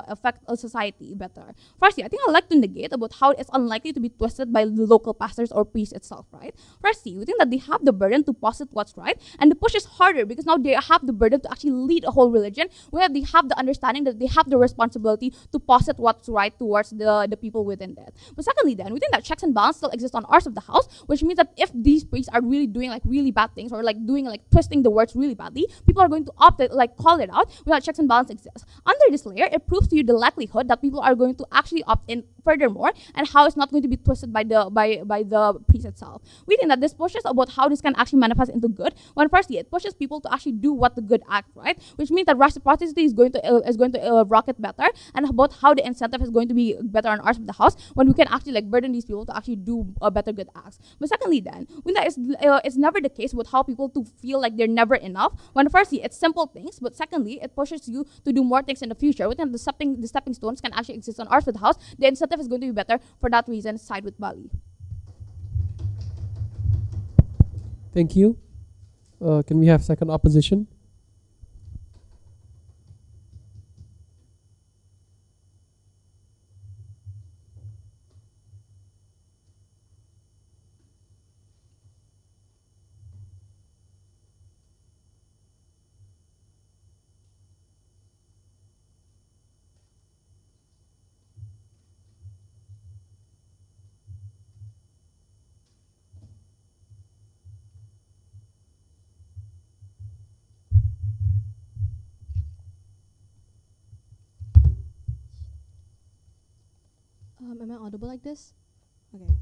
[SPEAKER 11] affect a society better. Firstly, I think I'd like to negate about how it's unlikely unlikely to be twisted by the local pastors or priests itself, right? Firstly, we think that they have the burden to posit what's right, and the push is harder because now they have the burden to actually lead a whole religion, where they have the understanding that they have the responsibility to posit what's right towards the people within that. But secondly, then, we think that checks and balance still exist on ours of the house, which means that if these priests are really doing like really bad things, or like doing like twisting the words really badly, people are going to opt it, like call it out without checks and balance exist. Under this layer, it proves to you the likelihood that people are going to actually opt in furthermore, and how it's not going to be twisted by the priest itself. We think that this pushes about how this can actually manifest into good, when firstly it pushes people to actually do what the good act, right? Which means that reciprocity is going to rocket better, and about how the incentive is going to be better on ours of the house, when we can actually like burden these people to actually do better good acts. But secondly, then, we think that it's never the case with how people to feel like they're never enough, when firstly it's simple things, but secondly it pushes you to do more things in the future. We think the stepping stones can actually exist on ours of the house. The incentive is going to be better. For that reason, side with Bali.
[SPEAKER 10] Thank you. Can we have second opposition?
[SPEAKER 18] Am I audible like this? Okay.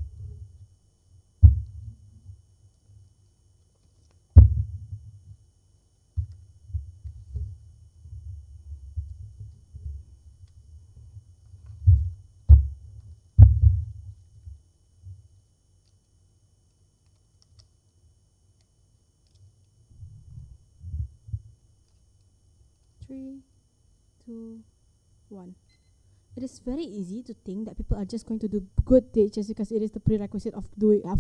[SPEAKER 18] Three, two, one. It is very easy to think that people are just going to do good deeds just because it is the prerequisite of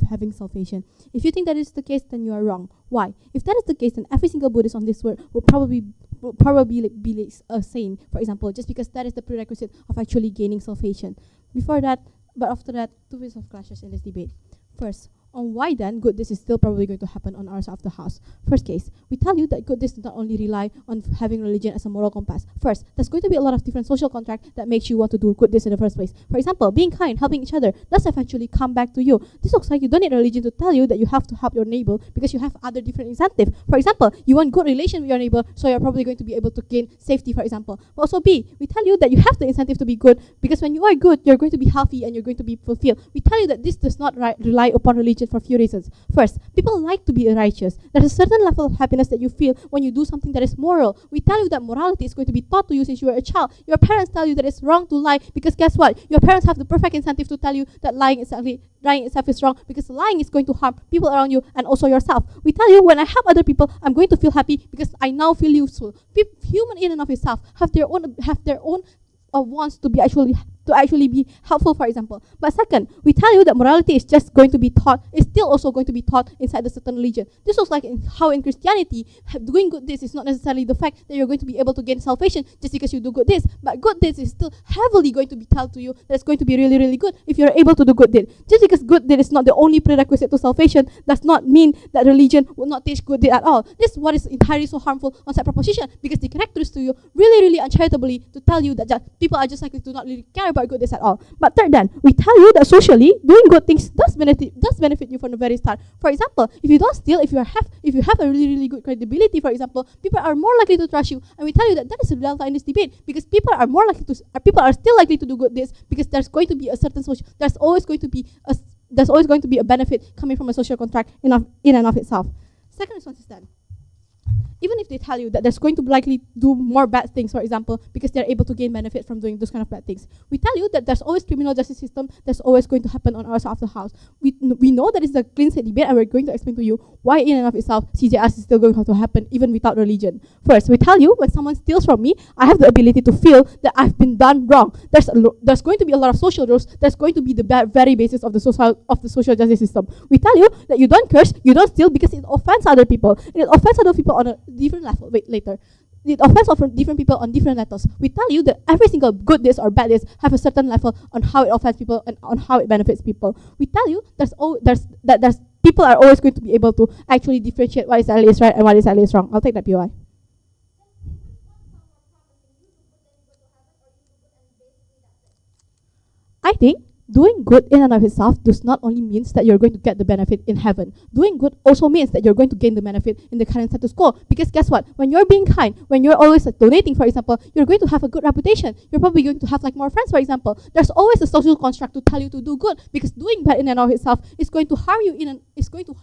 [SPEAKER 18] having salvation. If you think that is the case, then you are wrong. Why? If that is the case, then every single Buddhist on this world will probably be a saint, for example, just because that is the prerequisite of actually gaining salvation. But after that, two ways of clashes in this debate. First, on why then good deeds is still probably going to happen on our side of the house. First case, we tell you that good deeds do not only rely on having religion as a moral compass. First, there's going to be a lot of different social contract that makes you want to do good deeds in the first place. For example, being kind, helping each other, does eventually come back to you. This looks like you don't need religion to tell you that you have to help your neighbor because you have other different incentives. For example, you want good relation with your neighbor, so you're probably going to be able to gain safety, for example. But also B, we tell you that you have the incentive to be good because when you are good, you're going to be healthy and you're going to be fulfilled. We tell you that this does not rely upon religion for a few reasons. First, people like to be righteous. There's a certain level of happiness that you feel when you do something that is moral. We tell you that morality is going to be taught to you since you are a child. Your parents tell you that it's wrong to lie because guess what? Your parents have the perfect incentive to tell you that lying itself is wrong because lying is going to harm people around you and also yourself. We tell you when I help other people, I'm going to feel happy because I now feel useful. Human in and of itself have their own wants to actually be helpful, for example. But second, we tell you that morality is just going to be taught, is still also going to be taught inside a certain religion. This looks like how in Christianity, doing good deeds is not necessarily the fact that you're going to be able to gain salvation just because you do good deeds, but good deeds is still heavily going to be told to you that it's going to be really, really good if you're able to do good deed. Just because good deed is not the only prerequisite to salvation does not mean that religion will not teach good deed at all. This is what is entirely so harmful on that proposition, because the characters to you really, really uncharitably to tell you that people are just likely to not really care about good deeds at all. But third, then we tell you that socially doing good things does benefit you from the very start. For example, if you don't steal, if you have a really, really good credibility, for example, people are more likely to trust you. And we tell you that is a delta in this debate, because people are still likely to do good deeds because there's going to be a certain there's always going to be a benefit coming from a social contract in and of itself. Second response is that even if they tell you that there's going to likely do more bad things, for example, because they're able to gain benefit from doing those kind of bad things, we tell you that there's always criminal justice system that's always going to happen on our side of the house. We know that it's a clean slate debate, and we're going to explain to you why in and of itself CJS is still going to happen even without religion. First, we tell you when someone steals from me, I have the ability to feel that I've been done wrong. There's going to be a lot of social rules. That's going to be the very basis of the social justice system. We tell you that you don't curse, you don't steal because it offends other people. It offends other people on a different level. Later. it offends different people on different levels. We tell you that every single good deeds or bad deeds have a certain level on how it offends people and on how it benefits people. We tell you there's people are always going to be able to actually differentiate what is at least right and what is at least wrong. I'll take that POI. I think doing good in and of itself does not only means that you're going to get the benefit in heaven. Doing good also means that you're going to gain the benefit in the current status quo. Because guess what? When you're being kind, when you're always donating, for example, you're going to have a good reputation. You're probably going to have like more friends, for example. There's always a social construct to tell you to do good, because doing bad in and of itself is going to harm you it's going to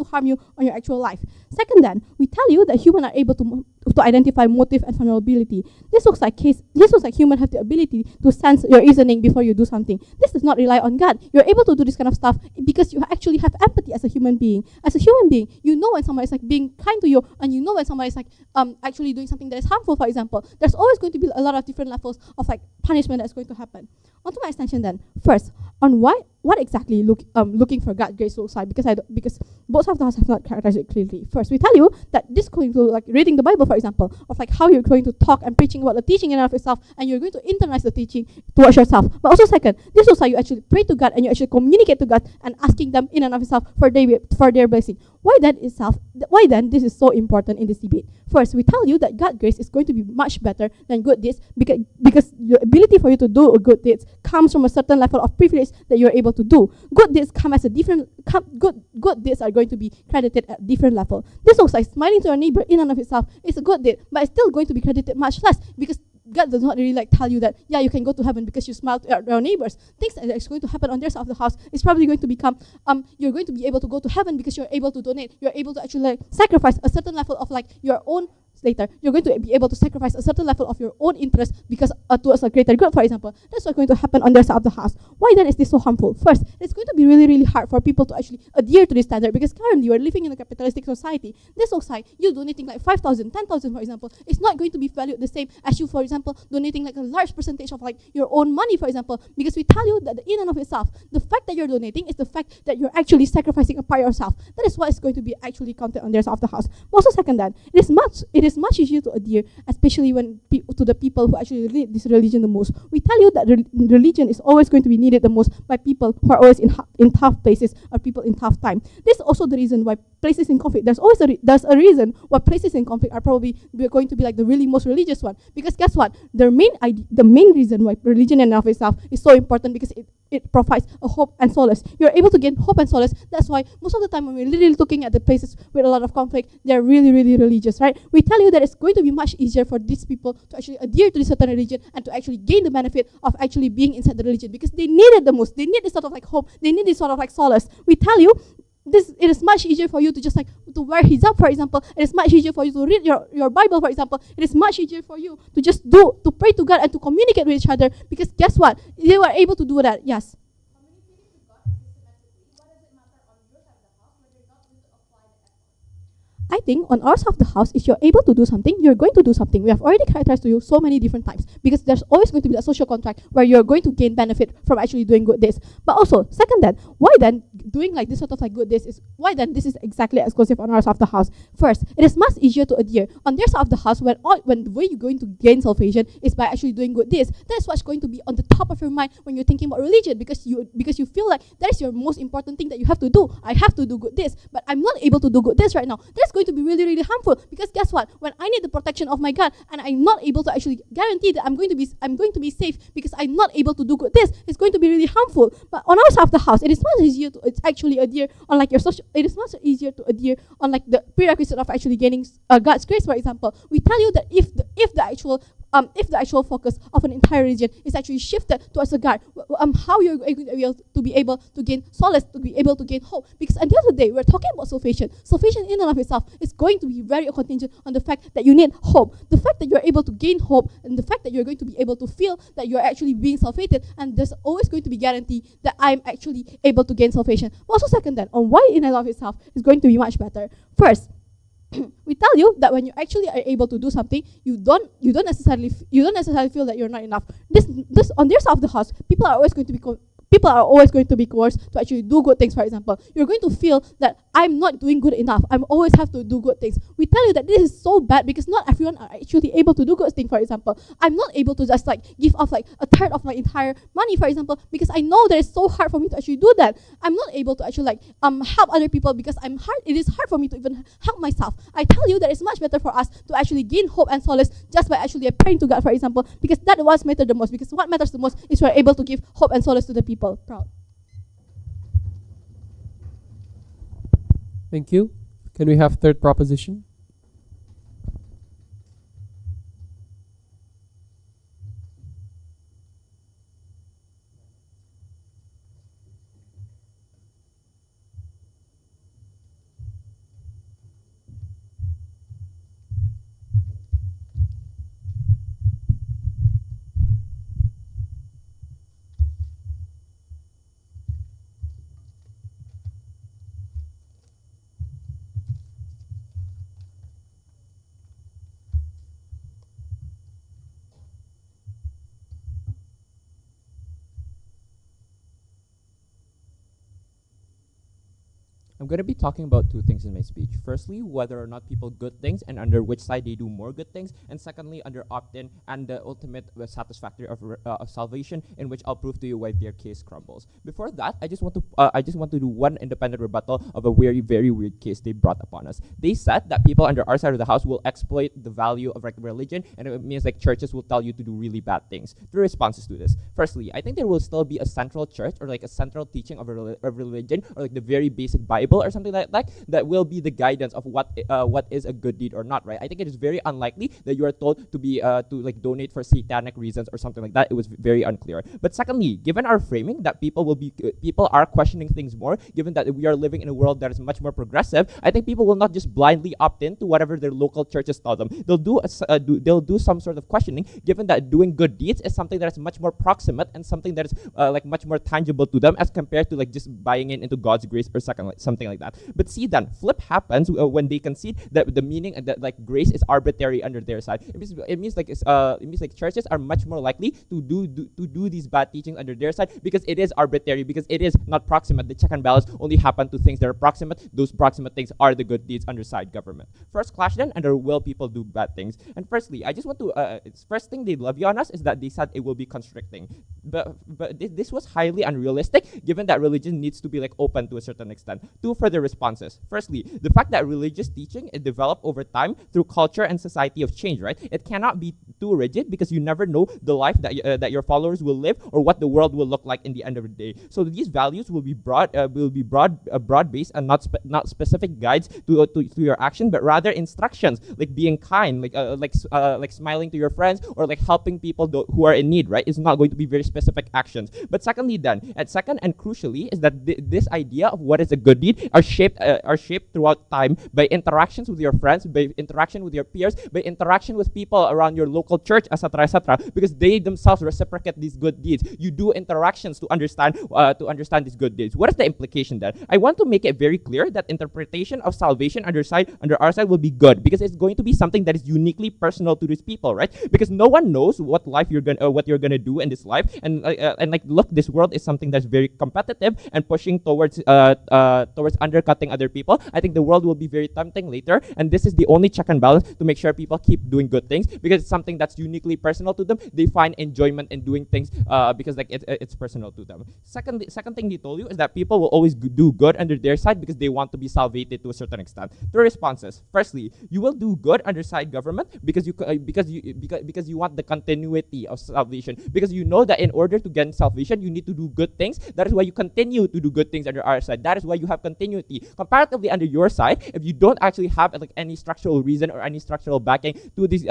[SPEAKER 18] harm you on your actual life. Second, then we tell you that humans are able to identify motive and vulnerability. This looks like humans have the ability to sense your reasoning before you do something. This does not rely on God. You're able to do this kind of stuff because you actually have empathy as a human being. As a human being, you know when someone is like being kind to you, and you know when someone is like actually doing something that is harmful. For example, there's always going to be a lot of different levels of like punishment that's going to happen. Onto my extension then. First, on what exactly looking for God's grace looks like, because both of us have not characterized it clearly. First, we tell you that this going to like reading the Bible, for example, of like how you're going to talk and preaching about the teaching in and of itself, and you're going to internalize the teaching towards yourself. But also second, this looks like you actually pray to God and you actually communicate to God and asking them in and of itself for their blessing. Why then this is so important in this debate? First, we tell you that God's grace is going to be much better than good deeds, because the ability for you to do good deeds comes from a certain level of privilege that you're able to do. Good deeds come as a different good deeds are going to be credited at different level. This looks like smiling to your neighbor in and of itself is a good deed, but it's still going to be credited much less, because God does not really like tell you that, yeah, you can go to heaven because you smiled at your neighbors. Things that is going to happen on their side of the house is probably going to become, you're going to be able to go to heaven because you're able to donate. You're able to actually like sacrifice a certain level of like your own later. You're going to be able to sacrifice a certain level of your own interest because towards a greater good, for example. That's what's going to happen on their side of the house. Why then is this so harmful? First, it's going to be really, really hard for people to actually adhere to this standard, because currently we're living in a capitalistic society. This looks like you donating like 5,000, 10,000, for example, it's not going to be valued the same as you, for example, donating like a large percentage of like your own money, for example, because we tell you that in and of itself, the fact that you're donating is the fact that you're actually sacrificing a part of yourself. That is what is going to be actually counted on their side of the house. Also, second, that it is much easier to adhere, especially when to the people who actually need this religion the most. We tell you that religion is always going to be needed the most by people who are always in tough places or people in tough time. This is also the reason why places in conflict, there's a reason why places in conflict are probably going to be like the really most religious one, because guess what? The main reason why religion in and of itself is so important, because it provides a hope and solace. You're able to gain hope and solace. That's why most of the time when we're literally looking at the places with a lot of conflict, they're really, really religious, right? We tell you that it's going to be much easier for these people to actually adhere to this certain religion and to actually gain the benefit of actually being inside the religion, because they need it the most. They need this sort of like hope. They need this sort of like solace. We tell you it is much easier for you to just like to wear hijab, for example. It is much easier for you to read your Bible, for example. It is much easier for you to just to pray to God and to communicate with each other, because guess what? They were able to do that. Yes. I think on our side of the house, if you're able to do something, you're going to do something. We have already characterized to you so many different types, because there's always going to be a social contract where you're going to gain benefit from actually doing good deeds. But also, second then, why then doing like this sort of like good deeds why then this is exactly exclusive on our side of the house? First, it is much easier to adhere on their side of the house when the way you're going to gain salvation is by actually doing good deeds. That's what's going to be on the top of your mind when you're thinking about religion, because you feel like that is your most important thing that you have to do. I have to do good deeds, but I'm not able to do good deeds right now. That's going to be really, really harmful, because guess what? When I need the protection of my God and I'm not able to actually guarantee that I'm going to be safe because I'm not able to do good deeds, it's going to be really harmful. But on our side of the house, it is much easier to actually adhere on like your social. It is much easier to adhere on like the prerequisite of actually gaining God's grace. For example, we tell you that if the actual focus of an entire religion is actually shifted towards a God, how you're going to be able to gain solace, to be able to gain hope. Because at the end of the day, we're talking about salvation. Salvation in and of itself is going to be very contingent on the fact that you need hope. The fact that you're able to gain hope, and the fact that you're going to be able to feel that you're actually being salvated, and there's always going to be guarantee that I'm actually able to gain salvation. Also, second, then, on why in and of itself is going to be much better. First, we tell you that when you actually are able to do something, you don't necessarily feel that you're not enough. This on their side of the house, people are always going to be people are always going to be coerced to actually do good things, for example. You're going to feel that I'm not doing good enough. I'm always have to do good things. We tell you that this is so bad because not everyone are actually able to do good things, for example. I'm not able to just like give off like a third of my entire money, for example, because I know that it's so hard for me to actually do that. I'm not able to actually like help other people because it is hard for me to even help myself. I tell you that it's much better for us to actually gain hope and solace just by actually praying to God, for example, because that what matters the most, because what matters the most is we're able to give hope and solace to the people. Proud.
[SPEAKER 10] Thank you. Can we have third proposition?
[SPEAKER 19] I'm going to be talking about two things in my speech. Firstly, whether or not people good things and under which side they do more good things. And secondly, under opt-in and the ultimate satisfactory of salvation, in which I'll prove to you why their case crumbles. Before that, I just want to do one independent rebuttal of a very, very weird case they brought upon us. They said that people under our side of the house will exploit the value of like religion, and it means like churches will tell you to do really bad things. Three responses to this. Firstly, I think there will still be a central church or like a central teaching of religion, or like the very basic Bible or something like that will be the guidance of what is a good deed or not, right? I think it is very unlikely that you are told to be to like donate for satanic reasons or something like that. It was very unclear. But secondly, given our framing that people are questioning things more, given that we are living in a world that is much more progressive, I think people will not just blindly opt in to whatever their local churches tell them. They'll do some sort of questioning, given that doing good deeds is something that is much more proximate and something that is like much more tangible to them as compared to like just buying into God's grace or something like that. But see, then flip happens when they concede that the meaning that like grace is arbitrary under their side. It means like churches are much more likely to do these bad teachings under their side because it is arbitrary, because it is not proximate. The check and balance only happen to things that are proximate. Those proximate things are the good deeds under side government. First clash then, under will people do bad things? And firstly, I just want to first thing they levy on us is that they said it will be constricting, but this was highly unrealistic, given that religion needs to be like open to a certain extent. Two further responses. Firstly, the fact that religious teaching is developed over time through culture and society of change, right? It cannot be too rigid because you never know the life that your followers will live or what the world will look like in the end of the day. So these values will be broad based and not specific guides to your action, but rather instructions like being kind, like smiling to your friends or like helping people who are in need, right? It's not going to be very specific actions. But secondly, second and crucially is that this idea of what is a good deed are shaped throughout time by interactions with your friends, by interaction with your peers, by interaction with people around your local church, etc., because they themselves reciprocate these good deeds. You do interactions to understand these good deeds. What is the implication then? I want to make it very clear that interpretation of salvation under our side will be good, because it's going to be something that is uniquely personal to these people, right? Because no one knows what you're gonna do in this life, and like look, this world is something that's very competitive and pushing towards undercutting other people. I think the world will be very tempting later, and this is the only check and balance to make sure people keep doing good things, because it's something that's uniquely personal to them. They find enjoyment in doing things because like it's personal to them. Second thing they told you is that people will always do good under their side because they want to be salvated to a certain extent. Three responses. Firstly, you will do good under side government because you want the continuity of salvation, because you know that in order to gain salvation you need to do good things. That is why you continue to do good things under our side. That is why you have continuity. Comparatively under your side, if you don't actually have like any structural reason or any structural backing to this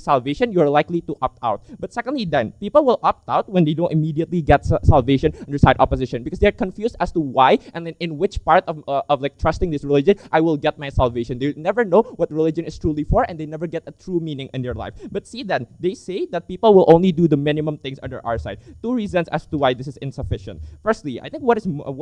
[SPEAKER 19] salvation, you're likely to opt out. But secondly, then people will opt out when they don't immediately get salvation under side opposition, because they're confused as to why and then in which part of like trusting this religion I will get my salvation. They never know what religion is truly for, and they never get a true meaning in their life. But see, then they say that people will only do the minimum things under our side. Two reasons as to why this is insufficient. Firstly, I think what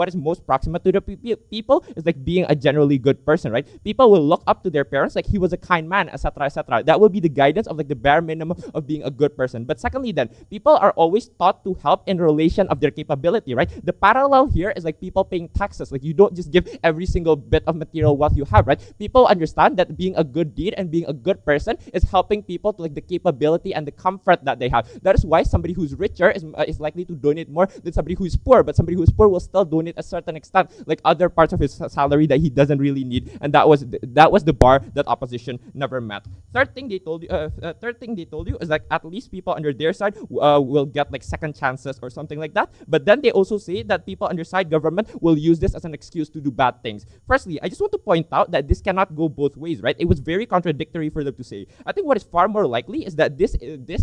[SPEAKER 19] is most proximate to the people is like being a generally good person, right? People will look up to their parents like he was a kind man, etc., etc. That will be the guidance of like the bare minimum of being a good person. But secondly, then people are always taught to help in relation of their capability, right? The parallel here is like people paying taxes. Like you don't just give every single bit of material wealth you have, right? People understand that being a good deed and being a good person is helping people to like the capability and the comfort that they have. That is why somebody who's richer is likely to donate more than somebody who is poor. But somebody who is poor will still donate a certain extent, like other parts of his salary that he doesn't really need. And that was the bar that opposition never met. Third thing they told you is like at least people under their side will get like second chances or something like that. But then they also say that people under side government will use this as an excuse to do bad things. Firstly, I just want to point out that this cannot go both ways, right? It was very contradictory for them to say. I think what is far more likely is that this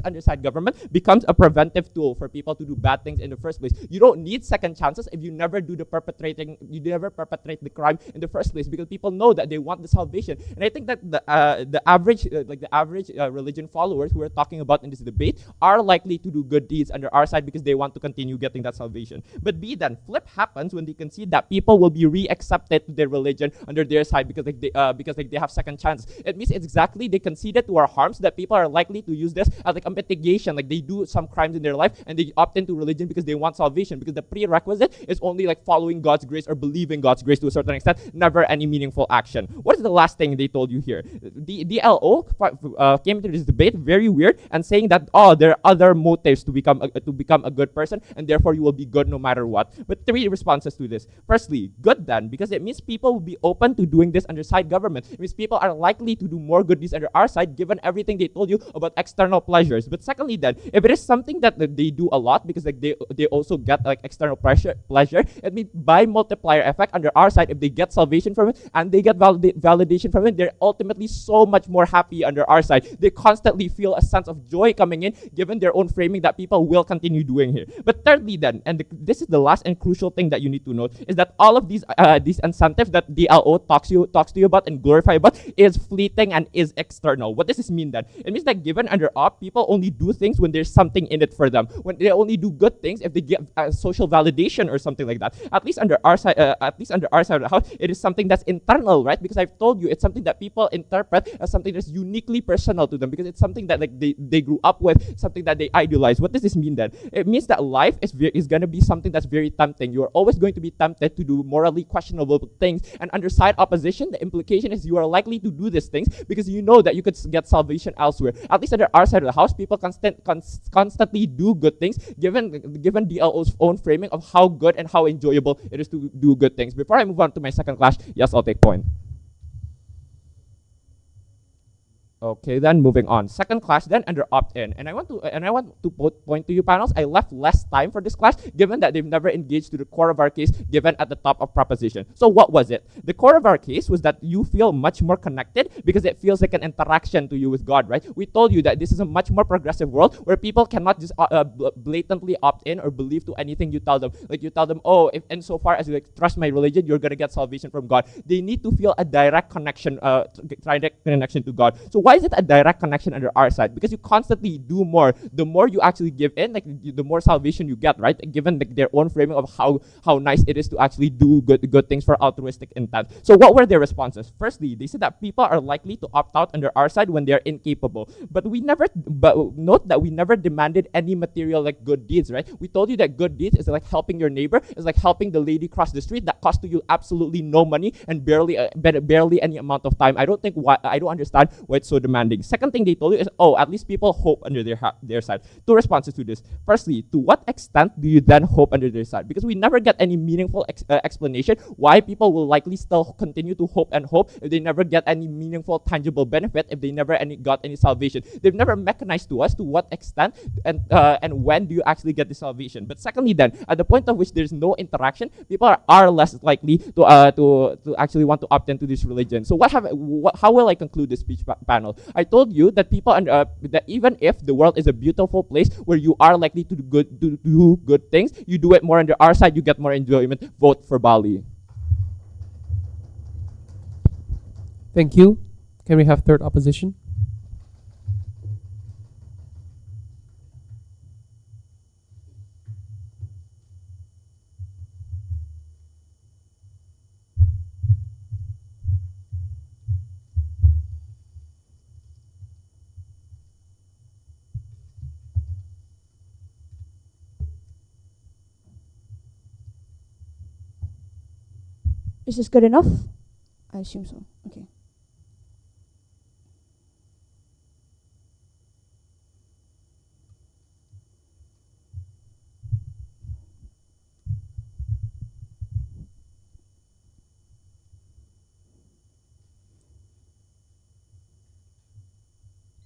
[SPEAKER 19] underside government becomes a preventive tool for people to do bad things in the first place. You don't need second chances if you never perpetrate the crime in the first place, because people know that they want the salvation. And I think that the average religion followers who are talking about in this debate are likely to do good deeds under our side because they want to continue getting that salvation. But B, then flip happens when they concede that people will be re-accepted to their religion under their side because they have second chance. It means exactly they conceded to our harms that people are likely to use this as like a mitigation. Like they do some crimes in their life and they opt into religion because they want salvation, because the prerequisite is only like following God's grace or believing God's grace to a certain extent, never any meaningful action. What is the last thing they told you here? The LO came into this debate very weird and saying that there are other motives to become a good person and therefore you will be good no matter what. But three responses to this. Firstly, good then, because it means people will be open to doing this under side government. It means people are likely to do more good deeds under our side given everything they told you about external pleasures. But secondly then, if it is something that they do a lot because like they also get like external pleasure, it means by multiplier effect under our side, if they get salvation from it and they get validation from it, they're ultimately so much more happy under our side. They constantly feel a sense of joy coming in given their own framing that people will continue doing here. But thirdly then, and this is the last and crucial thing that you need to note, is that all of these incentives that DLO talks to you about and glorify about is fleeting and is external. What does this mean then? It means that given under op, people only do things when there's something in it for them. When they only do good things if they get social validation or something like that. At least under our side of the house, it is something that's internal, right? Because I've told you it's something that people interpret as something that's uniquely personal to them because it's something that like they grew up with, something that they idolize. What does this mean then? It means that life is going to be something that's very tempting. You're always going to be tempted to do morally questionable things, and under side opposition, the implication is you are likely to do these things because you know that you could get salvation elsewhere. At least under our side of the house, people constantly do good things given DLO's own framing of how good and how enjoyable it is to do good things. Before I move on to my second clash, yes, I'll take point. Okay, then moving on. Second clash then under opt-in. And I want to point to you panels, I left less time for this clash given that they've never engaged to the core of our case given at the top of proposition. So what was it? The core of our case was that you feel much more connected because it feels like an interaction to you with God, right? We told you that this is a much more progressive world where people cannot just blatantly opt in or believe to anything you tell them. Like you tell them, oh, if insofar as you like trust my religion, you're gonna get salvation from God. They need to feel a direct connection to God. So why is it a direct connection under our side? Because you constantly do more. The more you actually give in, like the more salvation you get, right? Given like, their own framing of how nice it is to actually do good things for altruistic intent. So what were their responses? Firstly, they said that people are likely to opt out under our side when they are incapable. But note that we never demanded any material like good deeds, right? We told you that good deeds is like helping your neighbor, is like helping the lady cross the street that cost you absolutely no money and barely any amount of time. I don't understand why it's so demanding. Second thing they told you is, at least people hope under their side. Two responses to this. Firstly, to what extent do you then hope under their side? Because we never get any meaningful explanation why people will likely still continue to hope and hope if they never get any meaningful, tangible benefit, if they never got any salvation. They've never mechanized to us to what extent and when do you actually get the salvation. But secondly then, at the point of which there's no interaction, people are less likely to actually want to opt into this religion. So how will I conclude this speech panel? I told you that people that even if the world is a beautiful place where you are likely to do good things, you do it more under our side, you get more enjoyment. Vote for Bali.
[SPEAKER 10] Thank you. Can we have third opposition?
[SPEAKER 11] Is this good enough? I assume so. Okay.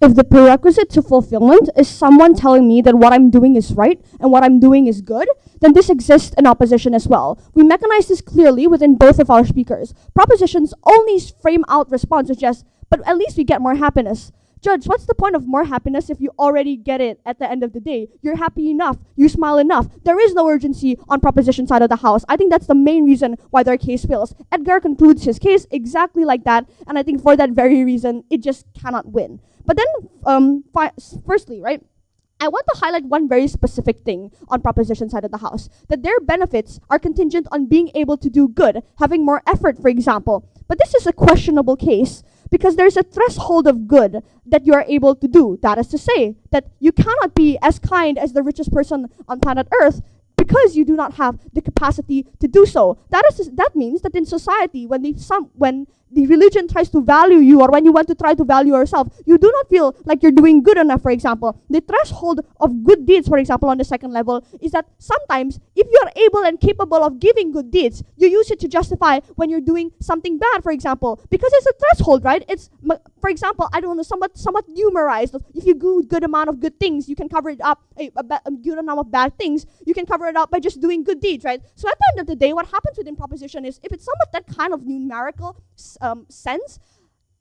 [SPEAKER 11] If the prerequisite to fulfillment is someone telling me that what I'm doing is right and what I'm doing is good, then this exists in opposition as well. We mechanize this clearly within both of our speakers. Propositions only frame out response as just, but at least we get more happiness. Judge, what's the point of more happiness if you already get it at the end of the day? You're happy enough, you smile enough. There is no urgency on proposition side of the house. I think that's the main reason why their case fails. Edgar concludes his case exactly like that, and I think for that very reason, it just cannot win. But then, firstly, right, I want to highlight one very specific thing on proposition side of the house, that their benefits are contingent on being able to do good, having more effort, for example. But this is a questionable case because there's a threshold of good that you are able to do. That is to say, that you cannot be as kind as the richest person on planet Earth because you do not have the capacity to do so. That means that in society, when the religion tries to value you, or when you want to try to value yourself, you do not feel like you're doing good enough, for example. The threshold of good deeds, for example, on the second level, is that sometimes if you're able and capable of giving good deeds, you use it to justify when you're doing something bad, for example. Because it's a threshold, right? It's, for example, I don't know, somewhat numerized. If you do a good amount of good things, you can cover it up. A good amount of bad things, you can cover it up by just doing good deeds, right? So at the end of the day, what happens within proposition is, if it's somewhat that kind of numerical sense,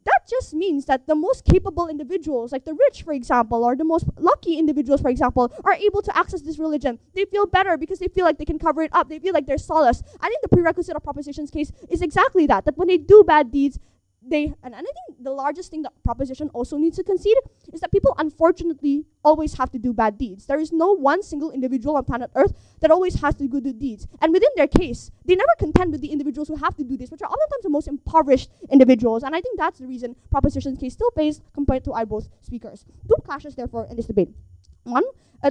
[SPEAKER 11] that just means that the most capable individuals, like the rich, for example, or the most lucky individuals, for example, are able to access this religion. They feel better because they feel like they can cover it up. They feel like there's solace. I think the prerequisite of proposition's case is exactly that when they do bad deeds, and I think the largest thing that proposition also needs to concede is that people unfortunately always have to do bad deeds. There is no one single individual on planet Earth that always has to do good deeds. And within their case, they never contend with the individuals who have to do this, which are oftentimes the most impoverished individuals. And I think that's the reason proposition's case still pays compared to our both speakers. Two clashes, therefore, in this debate.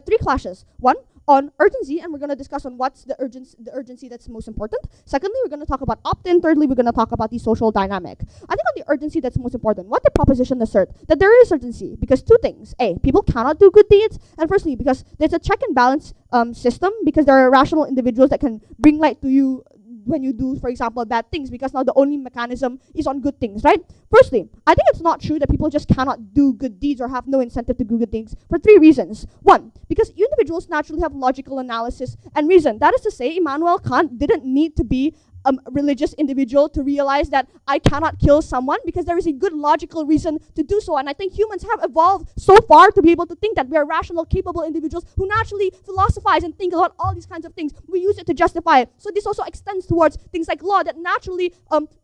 [SPEAKER 11] Three clashes. One, on urgency, and we're going to discuss on what's the urgency that's most important. Secondly, we're going to talk about opt-in. Thirdly, we're going to talk about the social dynamic. I think on the urgency that's most important, what the proposition assert? That there is urgency because two things. A, people cannot do good deeds, and firstly, because there's a check and balance system, because there are rational individuals that can bring light to you when you do, for example, bad things, because now the only mechanism is on good things, right? Firstly, I think it's not true that people just cannot do good deeds or have no incentive to do good things for three reasons. One, because individuals naturally have logical analysis and reason. That is to say, Immanuel Kant didn't need to be a religious individual to realize that I cannot kill someone, because there is a good logical reason to do so. And I think humans have evolved so far to be able to think that we are rational, capable individuals who naturally philosophize and think about all these kinds of things. We use it to justify it. So this also extends towards things like law that naturally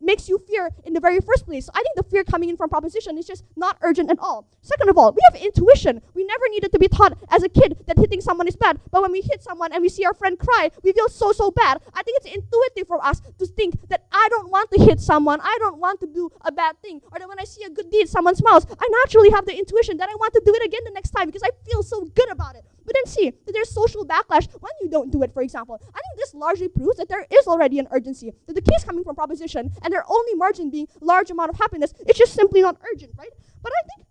[SPEAKER 11] makes you fear in the very first place. So I think the fear coming in from proposition is just not urgent at all. Second of all, we have intuition. We never needed to be taught as a kid that hitting someone is bad. But when we hit someone and we see our friend cry, we feel so bad. I think it's intuitive for us to think that I don't want to hit someone, I don't want to do a bad thing, or that when I see a good deed, someone smiles, I naturally have the intuition that I want to do it again the next time because I feel so good about it. But then see that there's social backlash when you don't do it, for example. I think this largely proves that there is already an urgency, that the case coming from proposition and their only margin being large amount of happiness, it's just simply not urgent, right? But I think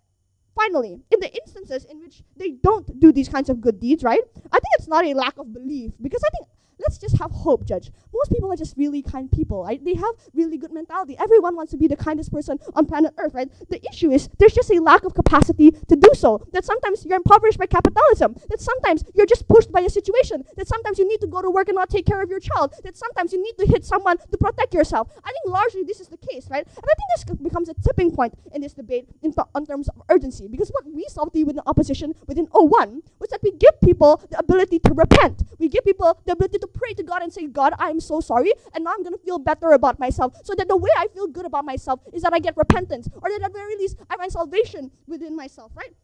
[SPEAKER 11] finally, in the instances in which they don't do these kinds of good deeds, right, I think it's not a lack of belief, because I think let's just have hope, Judge. Most people are just really kind people, right? They have really good mentality. Everyone wants to be the kindest person on planet Earth, right? The issue is there's just a lack of capacity to do so. That sometimes you're impoverished by capitalism. That sometimes you're just pushed by a situation. That sometimes you need to go to work and not take care of your child. That sometimes you need to hit someone to protect yourself. I think largely this is the case, right? And I think this becomes a tipping point in this debate in terms of urgency. Because what we saw with the opposition within 01 was that we give people the ability to repent. We give people the ability to pray to God and say, God, I'm so sorry, and now I'm going to feel better about myself, so that the way I feel good about myself is that I get repentance, or that at the very least I find salvation within myself, right?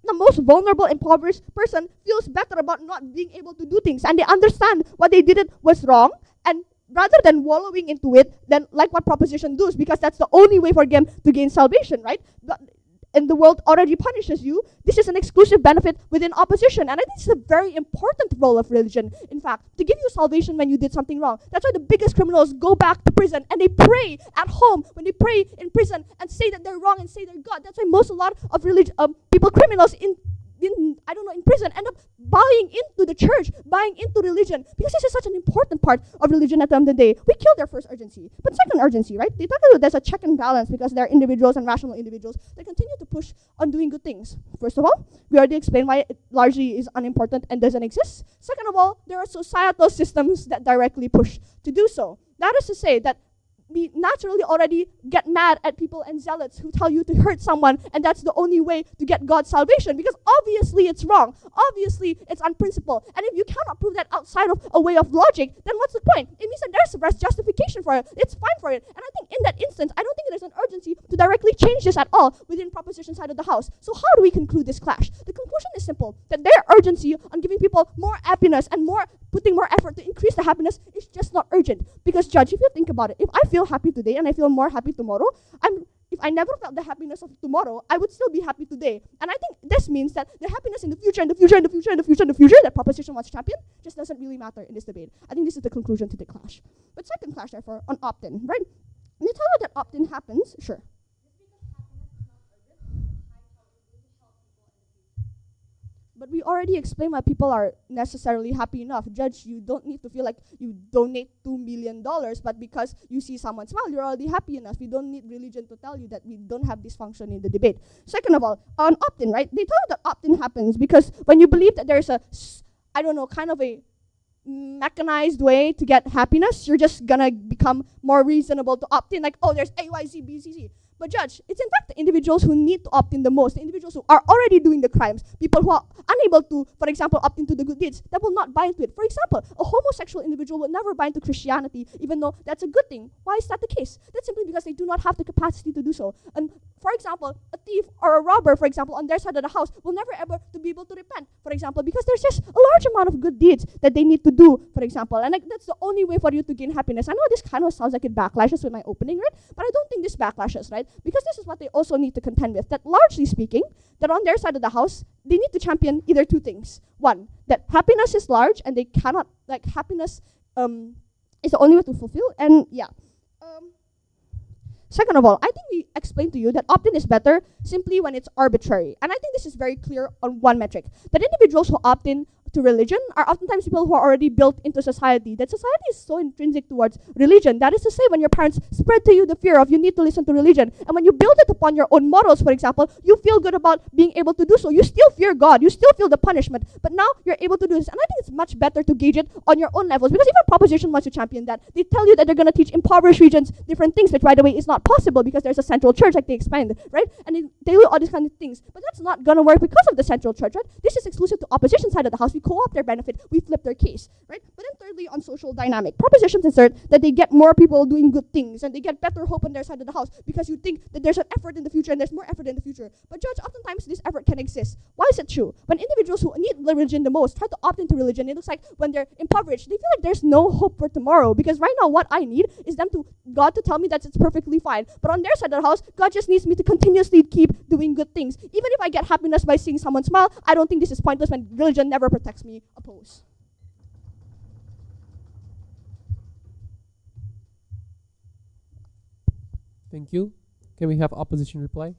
[SPEAKER 11] The most vulnerable, impoverished person feels better about not being able to do things, and they understand what they did was wrong, and rather than wallowing into it, then like what proposition does, because that's the only way for them to gain salvation, right? But in the world already punishes you, this is an exclusive benefit within opposition. And I think this is a very important role of religion, in fact, to give you salvation when you did something wrong. That's why the biggest criminals go back to prison and they pray at home when they pray in prison and say that they're wrong and say they're God. That's why a lot of people, criminals in prison end up buying into the church, buying into religion, because this is such an important part of religion at the end of the day. We kill their first urgency. But second urgency, right? They talk about there's a check and balance because they're individuals and rational individuals that continue to push on doing good things. First of all, we already explained why it largely is unimportant and doesn't exist. Second of all, there are societal systems that directly push to do so. That is to say that we naturally already get mad at people and zealots who tell you to hurt someone and that's the only way to get God's salvation, because obviously it's wrong. Obviously it's unprincipled. And if you cannot prove that outside of a way of logic, then what's the point? It means that there's justification for it. It's fine for it. And I think in that instance, I don't think there's an urgency to directly change this at all within proposition side of the house. So how do we conclude this clash? The conclusion is simple, that their urgency on giving people more happiness and putting more effort to increase the happiness is just not urgent. Because Judge, if you think about it, if I feel happy today and I feel more happy tomorrow, if I never felt the happiness of tomorrow, I would still be happy today. And I think this means that the happiness in the future and the future and the future and the future and the future that proposition wants to champion just doesn't really matter in this debate. I think this is the conclusion to the clash. But second clash, therefore, on opt-in, right? And you tell her that opt-in happens, sure. But we already explained why people are necessarily happy enough. Judge, you don't need to feel like you donate $2 million, but because you see someone smile, you're already happy enough. We don't need religion to tell you that we don't have this function in the debate. Second of all, on opt-in, right? They tell you that opt-in happens because when you believe that there's kind of a mechanized way to get happiness, you're just gonna become more reasonable to opt in, like, oh, there's A, Y, Z, B, C, C. But Judge, it's in fact the individuals who need to opt in the most, the individuals who are already doing the crimes, people who are unable to, for example, opt into the good deeds, that will not buy into it. For example, a homosexual individual will never buy into Christianity, even though that's a good thing. Why is that the case? That's simply because they do not have the capacity to do so. And for example, a thief or a robber, for example, on their side of the house will never ever to be able to repent, for example, because there's just a large amount of good deeds that they need to do, for example. And that's the only way for you to gain happiness. I know this kind of sounds like it backlashes with my opening, right? But I don't think this backlashes, right? Because this is what they also need to contend with, that largely speaking, that on their side of the house, they need to champion either two things. One, that happiness is large and they cannot, happiness is the only way to fulfill. And yeah. Second of all, I think we explained to you that opt-in is better simply when it's arbitrary. And I think this is very clear on one metric, that individuals who opt in to religion are oftentimes people who are already built into society. That society is so intrinsic towards religion. That is to say, when your parents spread to you the fear of you need to listen to religion, and when you build it upon your own morals, for example, you feel good about being able to do so. You still fear God. You still feel the punishment. But now you're able to do this. And I think it's much better to gauge it on your own levels, because even Proposition wants to champion that. They tell you that they're going to teach impoverished regions different things, which, by the way, is not possible because there's a central church, like they explained, right? And they tell you all these kind of things. But that's not going to work because of the central church, right? This is exclusive to opposition side of the house. We co-opt their benefit. We flip their case, right? But then thirdly, on social dynamic, propositions assert that they get more people doing good things and they get better hope on their side of the house because you think that there's an effort in the future and there's more effort in the future. But Judge, oftentimes this effort can exist. Why is it true? When individuals who need religion the most try to opt into religion, it looks like when they're impoverished, they feel like there's no hope for tomorrow, because right now what I need is God to tell me that it's perfectly fine. But on their side of the house, God just needs me to continuously keep doing good things. Even if I get happiness by seeing someone smile, I don't think this is pointless when religion never protects me. Oppose.
[SPEAKER 10] Thank you. Can we have opposition reply?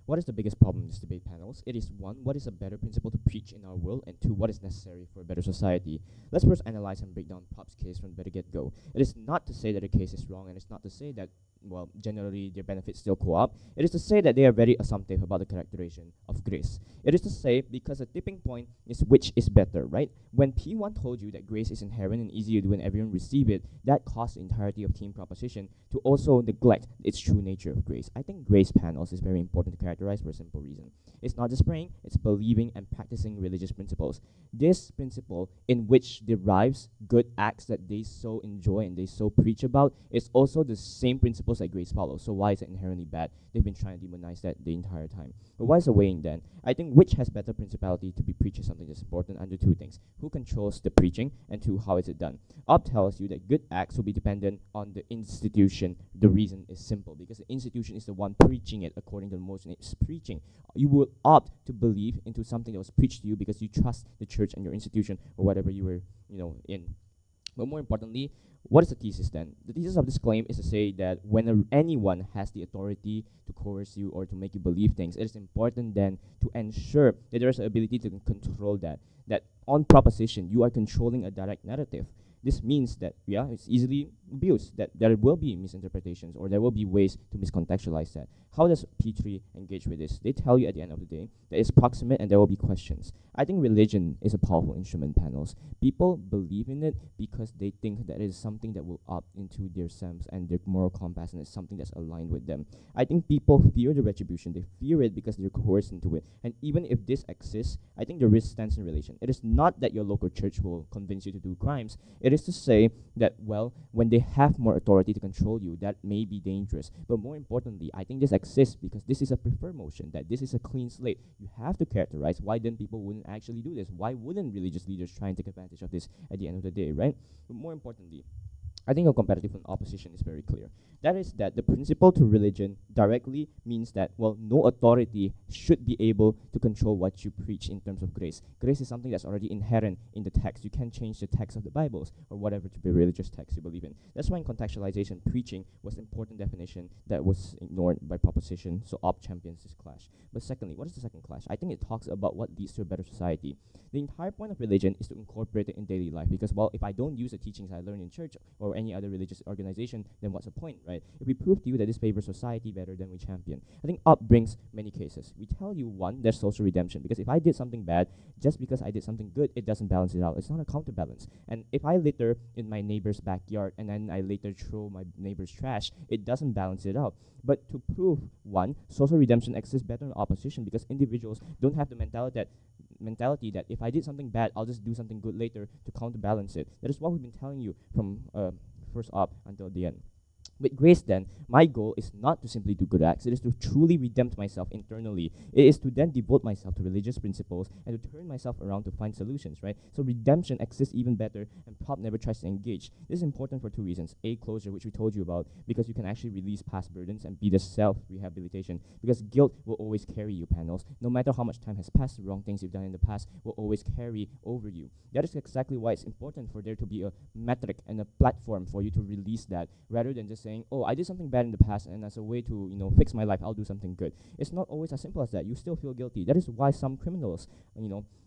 [SPEAKER 17] What is the biggest problem in this debate panels? It is one, what is a better principle to preach in our world? And two, what is necessary for a better society? Let's first analyze and break down Pop's case from the very get-go. It is not to say that the case is wrong, and it's not to say that well, generally their benefits still co-op. It is to say that they are very assumptive about the characterization of grace. It is to say because the tipping point is which is better, right? When P1 told you that grace is inherent and easy to do and everyone receive it, that caused the entirety of team proposition to also neglect its true nature of grace. I think grace panels is very important to characterize for a simple reason. It's not just praying, it's believing and practicing religious principles. This principle in which derives good acts that they so enjoy and they so preach about is also the same principles that grace follows. So why is it inherently bad? They've been trying to demonize that the entire time. But why is the weighing then? I think which has better principality to be preached is something that's important under two things. Who controls the preaching, and two, how is it done? Op tells you that good acts will be dependent on the institution. The reason is simple, because the institution is the one preaching it according to the motion it's preaching. You will opt to believe into something that was preached to you because you trust the church and your institution or whatever you were, in. But more importantly, what is the thesis then? The thesis of this claim is to say that when anyone has the authority to coerce you or to make you believe things, it is important then to ensure that there is the ability to control that. That on proposition, you are controlling a direct narrative. This means that, it's easily abused, that there will be misinterpretations or there will be ways to miscontextualize that. How does P3 engage with this? They tell you at the end of the day that it's proximate and there will be questions. I think religion is a powerful instrument, panels. People believe in it because they think that it is something that will opt into their sense and their moral compass, and it's something that's aligned with them. I think people fear the retribution. They fear it because they're coerced into it. And even if this exists, I think the risk stands in relation. It is not that your local church will convince you to do crimes. It is to say that, well, when they have more authority to control you, that may be dangerous. But more importantly, I think this exists because this is a preferred motion, that this is a clean slate. You have to characterize why then people wouldn't actually do this. Why wouldn't religious leaders try and take advantage of this at the end of the day, right? But more importantly, I think a competitive opposition is very clear. That is that the principle to religion directly means that, well, no authority should be able to control what you preach in terms of grace. Grace is something that's already inherent in the text. You can't change the text of the Bibles or whatever to be religious text you believe in. That's why in contextualization, preaching was an important definition that was ignored by proposition, so op champions this clash. But secondly, what is the second clash? I think it talks about what leads to a better society. The entire point of religion is to incorporate it in daily life because, well, if I don't use the teachings I learned in church or any other religious organization, then what's the point, right? If we prove to you that this favors society better than we champion. I think up brings many cases. We tell you, one, there's social redemption, because if I did something bad, just because I did something good, it doesn't balance it out. It's not a counterbalance. And if I litter in my neighbor's backyard and then I later throw my neighbor's trash, it doesn't balance it out. But to prove, one, social redemption exists better in opposition because individuals don't have the mentality that if I did something bad, I'll just do something good later to counterbalance it. That is what we've been telling you from first up until the end. With grace then, my goal is not to simply do good acts. It is to truly redeem myself internally. It is to then devote myself to religious principles and to turn myself around to find solutions, right? So redemption exists even better, and prop never tries to engage. This is important for two reasons. A, closure, which we told you about, because you can actually release past burdens and be the self-rehabilitation. Because guilt will always carry you, panels. No matter how much time has passed, the wrong things you've done in the past will always carry over you. That is exactly why it's important for there to be a metric and a platform for you to release that, rather than just saying, oh, I did something bad in the past, and as a way to, fix my life, I'll do something good. It's not always as simple as that. You still feel guilty. That is why some criminals,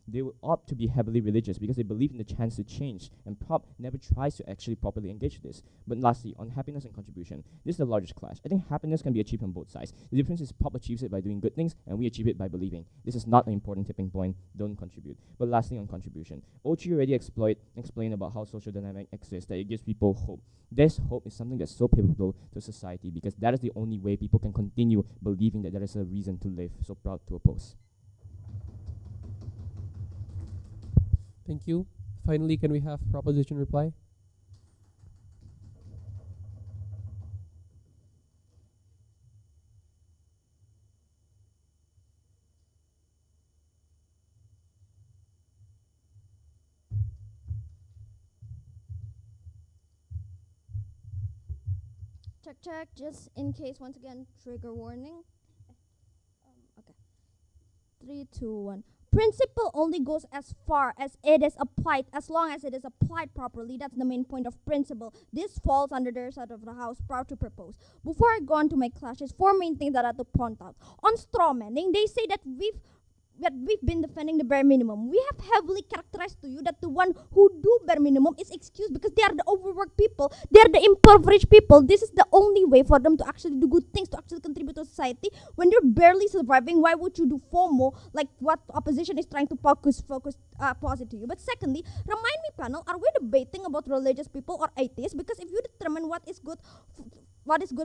[SPEAKER 17] they will opt to be heavily religious because they believe in the chance to change, and prop never tries to actually properly engage this. But lastly, on happiness and contribution, this is the largest clash. I think happiness can be achieved on both sides. The difference is prop achieves it by doing good things, and we achieve it by believing. This is not an important tipping point. Don't contribute. But lastly, on contribution, Ochi already explained about how social dynamic exists, that it gives people hope. This hope is something that's so pivotal to society because that is the only way people can continue believing that there is a reason to live. So proud to oppose.
[SPEAKER 10] Thank you. Finally, can we have proposition reply?
[SPEAKER 13] Check, just in case, once again, trigger warning. Okay. 3, 2, 1. Principle only goes as far as it is applied, as long as it is applied properly. That's the main point of principle. This falls under their side of the house, proud to propose. Before I go on to my clashes, 4 main things that I have to point out. On straw manning, they say that we've been defending the bare minimum. We have heavily characterized to you that the one who do bare minimum is excused because they are the overworked people, they are the impoverished people. This is the only way for them to actually do good things, to actually contribute to society. When you're barely surviving, why would you do FOMO, like what opposition is trying to posit to you? But secondly, remind me, panel, are we debating about religious people or atheists? Because if you determine what is good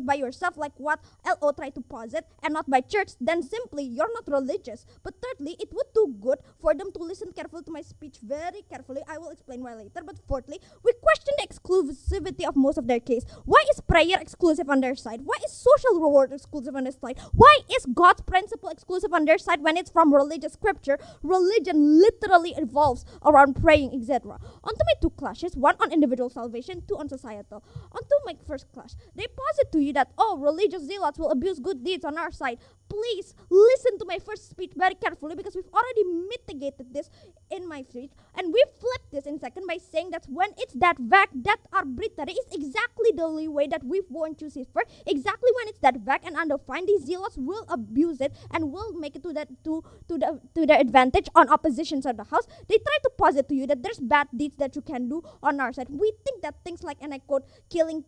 [SPEAKER 13] by yourself, like what LO tried to posit, and not by church, then simply you're not religious. But thirdly, it would do good for them to listen carefully to my speech, very carefully. I will explain why later. But fourthly, we question the exclusivity of most of their case. Why is prayer exclusive on their side? Why is social reward exclusive on their side? Why is God's principle exclusive on their side when it's from religious scripture? Religion literally evolves around praying, etc. On to my two clashes, one on individual salvation, two on societal. On to my first clash, they posit to you that, oh, religious zealots will abuse good deeds on our side. Please listen to my first speech very carefully, because we've already mitigated this in my speech, and we flipped this in second by saying that when it's that vague, that arbitrary is exactly the leeway that we won't choose it for. Exactly when it's that vague and undefined, these zealots will abuse it and will make it to their advantage on opposition side of the house. They try to posit to you that there's bad deeds that you can do on our side. We think that things like, and I quote, killing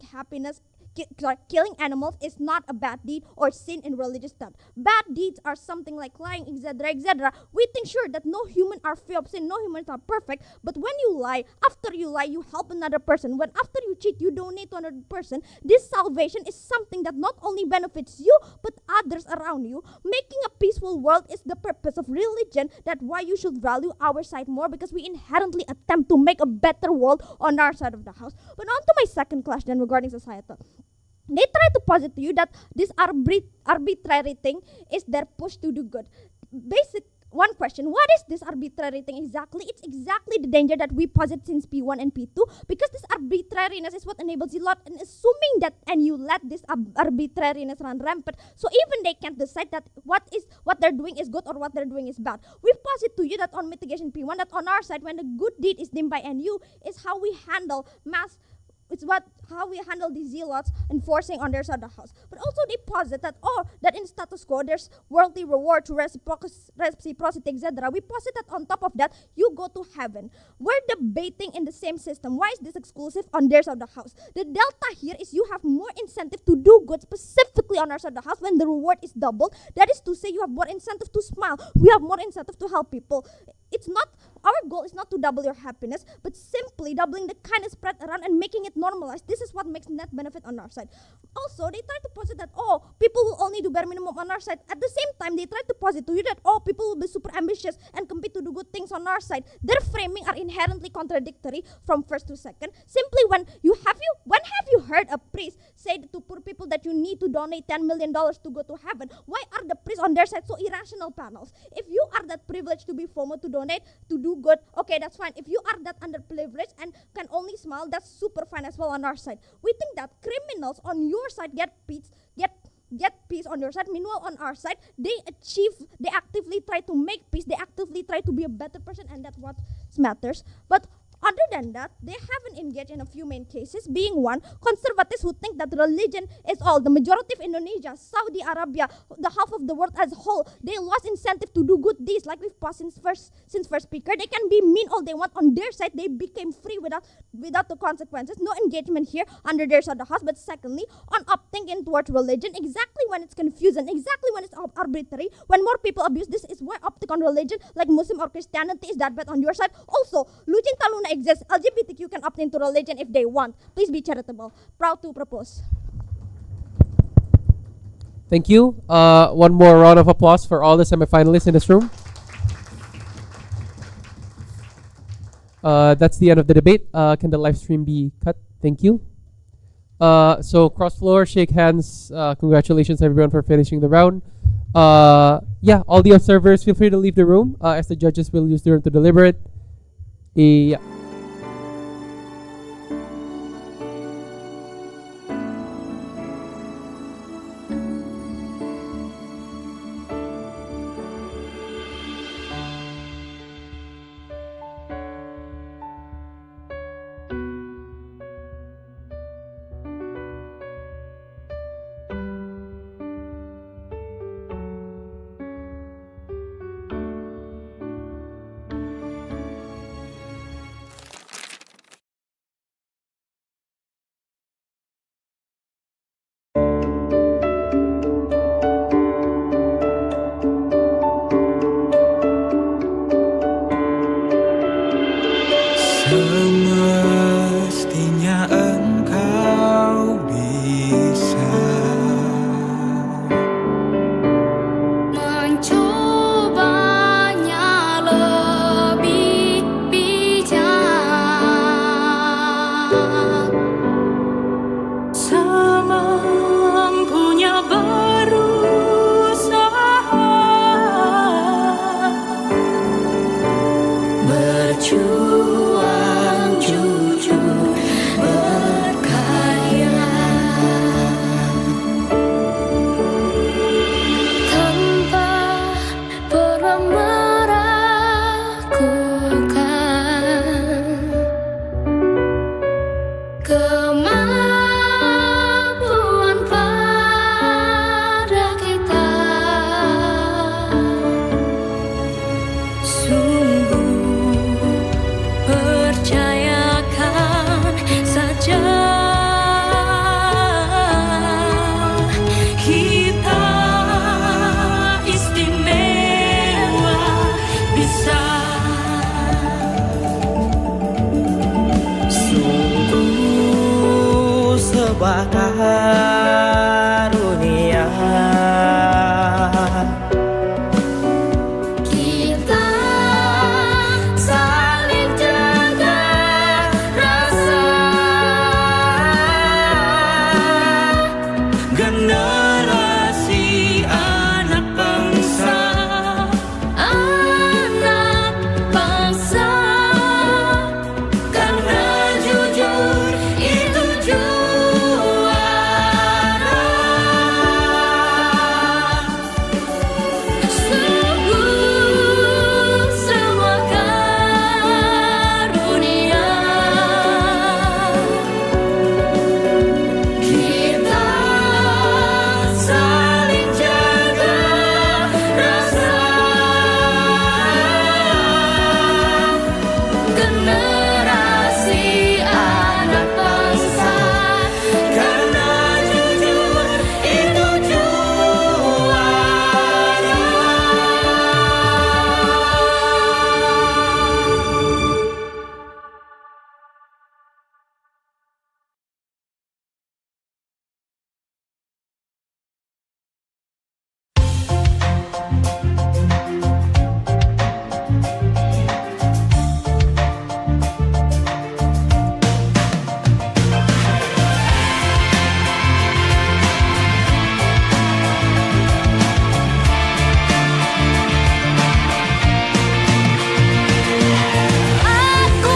[SPEAKER 13] animals is not a bad deed or sin in religious thought. Bad deeds are something like lying, etc., etc. We think sure that no human are free of sin, no humans are perfect, but when you lie, after you lie, you help another person. When after you cheat, you donate to another person. This salvation is something that not only benefits you, but others around you. Making a peaceful world is the purpose of religion. That's why you should value our side more, because we inherently attempt to make a better world on our side of the house. But on to my second clash then regarding societal. They try to posit to you that this arbitrary thing is their push to do good. One question, what is this arbitrary thing exactly? It's exactly the danger that we posit since P1 and P2, because this arbitrariness is what enables a lot, and assuming that, and you let this arbitrariness run rampant, so even they can't decide that what they're doing is good or what they're doing is bad. We posit to you that on mitigation P1, that on our side, when the good deed is deemed by NU, is how we handle how we handle these zealots enforcing on their side of the house. But also they posit that, that in status quo there's worldly reward to reciprocity, etc. We posit that on top of that, you go to heaven. We're debating in the same system. Why is this exclusive on their side of the house? The delta here is you have more incentive to do good, specifically on our side of the house, when the reward is doubled. That is to say, you have more incentive to smile. We have more incentive to help people. Our goal is not to double your happiness, but simply doubling the kindness spread around and making it normalized. This is what makes net benefit on our side. Also, they try to posit that, people will only do bare minimum on our side. At the same time, they try to posit to you that, people will be super ambitious and compete to do good things on our side. Their framing are inherently contradictory from first to second. Simply, when have you heard a priest say to poor people that you need to donate $10 million to go to heaven? Why are the priests on their side so irrational, panels? If you are that privileged to be FOMO, to donate, to do good, okay, that's fine. If you are that underprivileged and can only smile, that's super fine as well on our side. We think that criminals on your side get peace on your side. Meanwhile, on our side, they actively try to make peace, they actively try to be a better person, and that's what matters. But other than that, they haven't engaged in a few main cases, being one, conservatives who think that religion is all. The majority of Indonesia, Saudi Arabia, the half of the world as a whole, they lost incentive to do good deeds, like we've passed since first speaker. They can be mean all they want. On their side, they became free without the consequences. No engagement here under their side of the house. But secondly, on opting in towards religion, exactly when it's confusing, exactly when it's arbitrary, when more people abuse, this is why opting on religion, like Muslim or Christianity, is that bad on your side. Also, Lujin Taluna exists. LGBTQ can opt into religion if they want. Please be charitable. Proud to propose.
[SPEAKER 10] Thank you. One more round of applause for all the semifinalists in this room. That's the end of the debate. Can the live stream be cut? Thank you. So cross floor, shake hands. Congratulations everyone for finishing the round. All the observers, feel free to leave the room as the judges will use the room to deliberate. Yeah.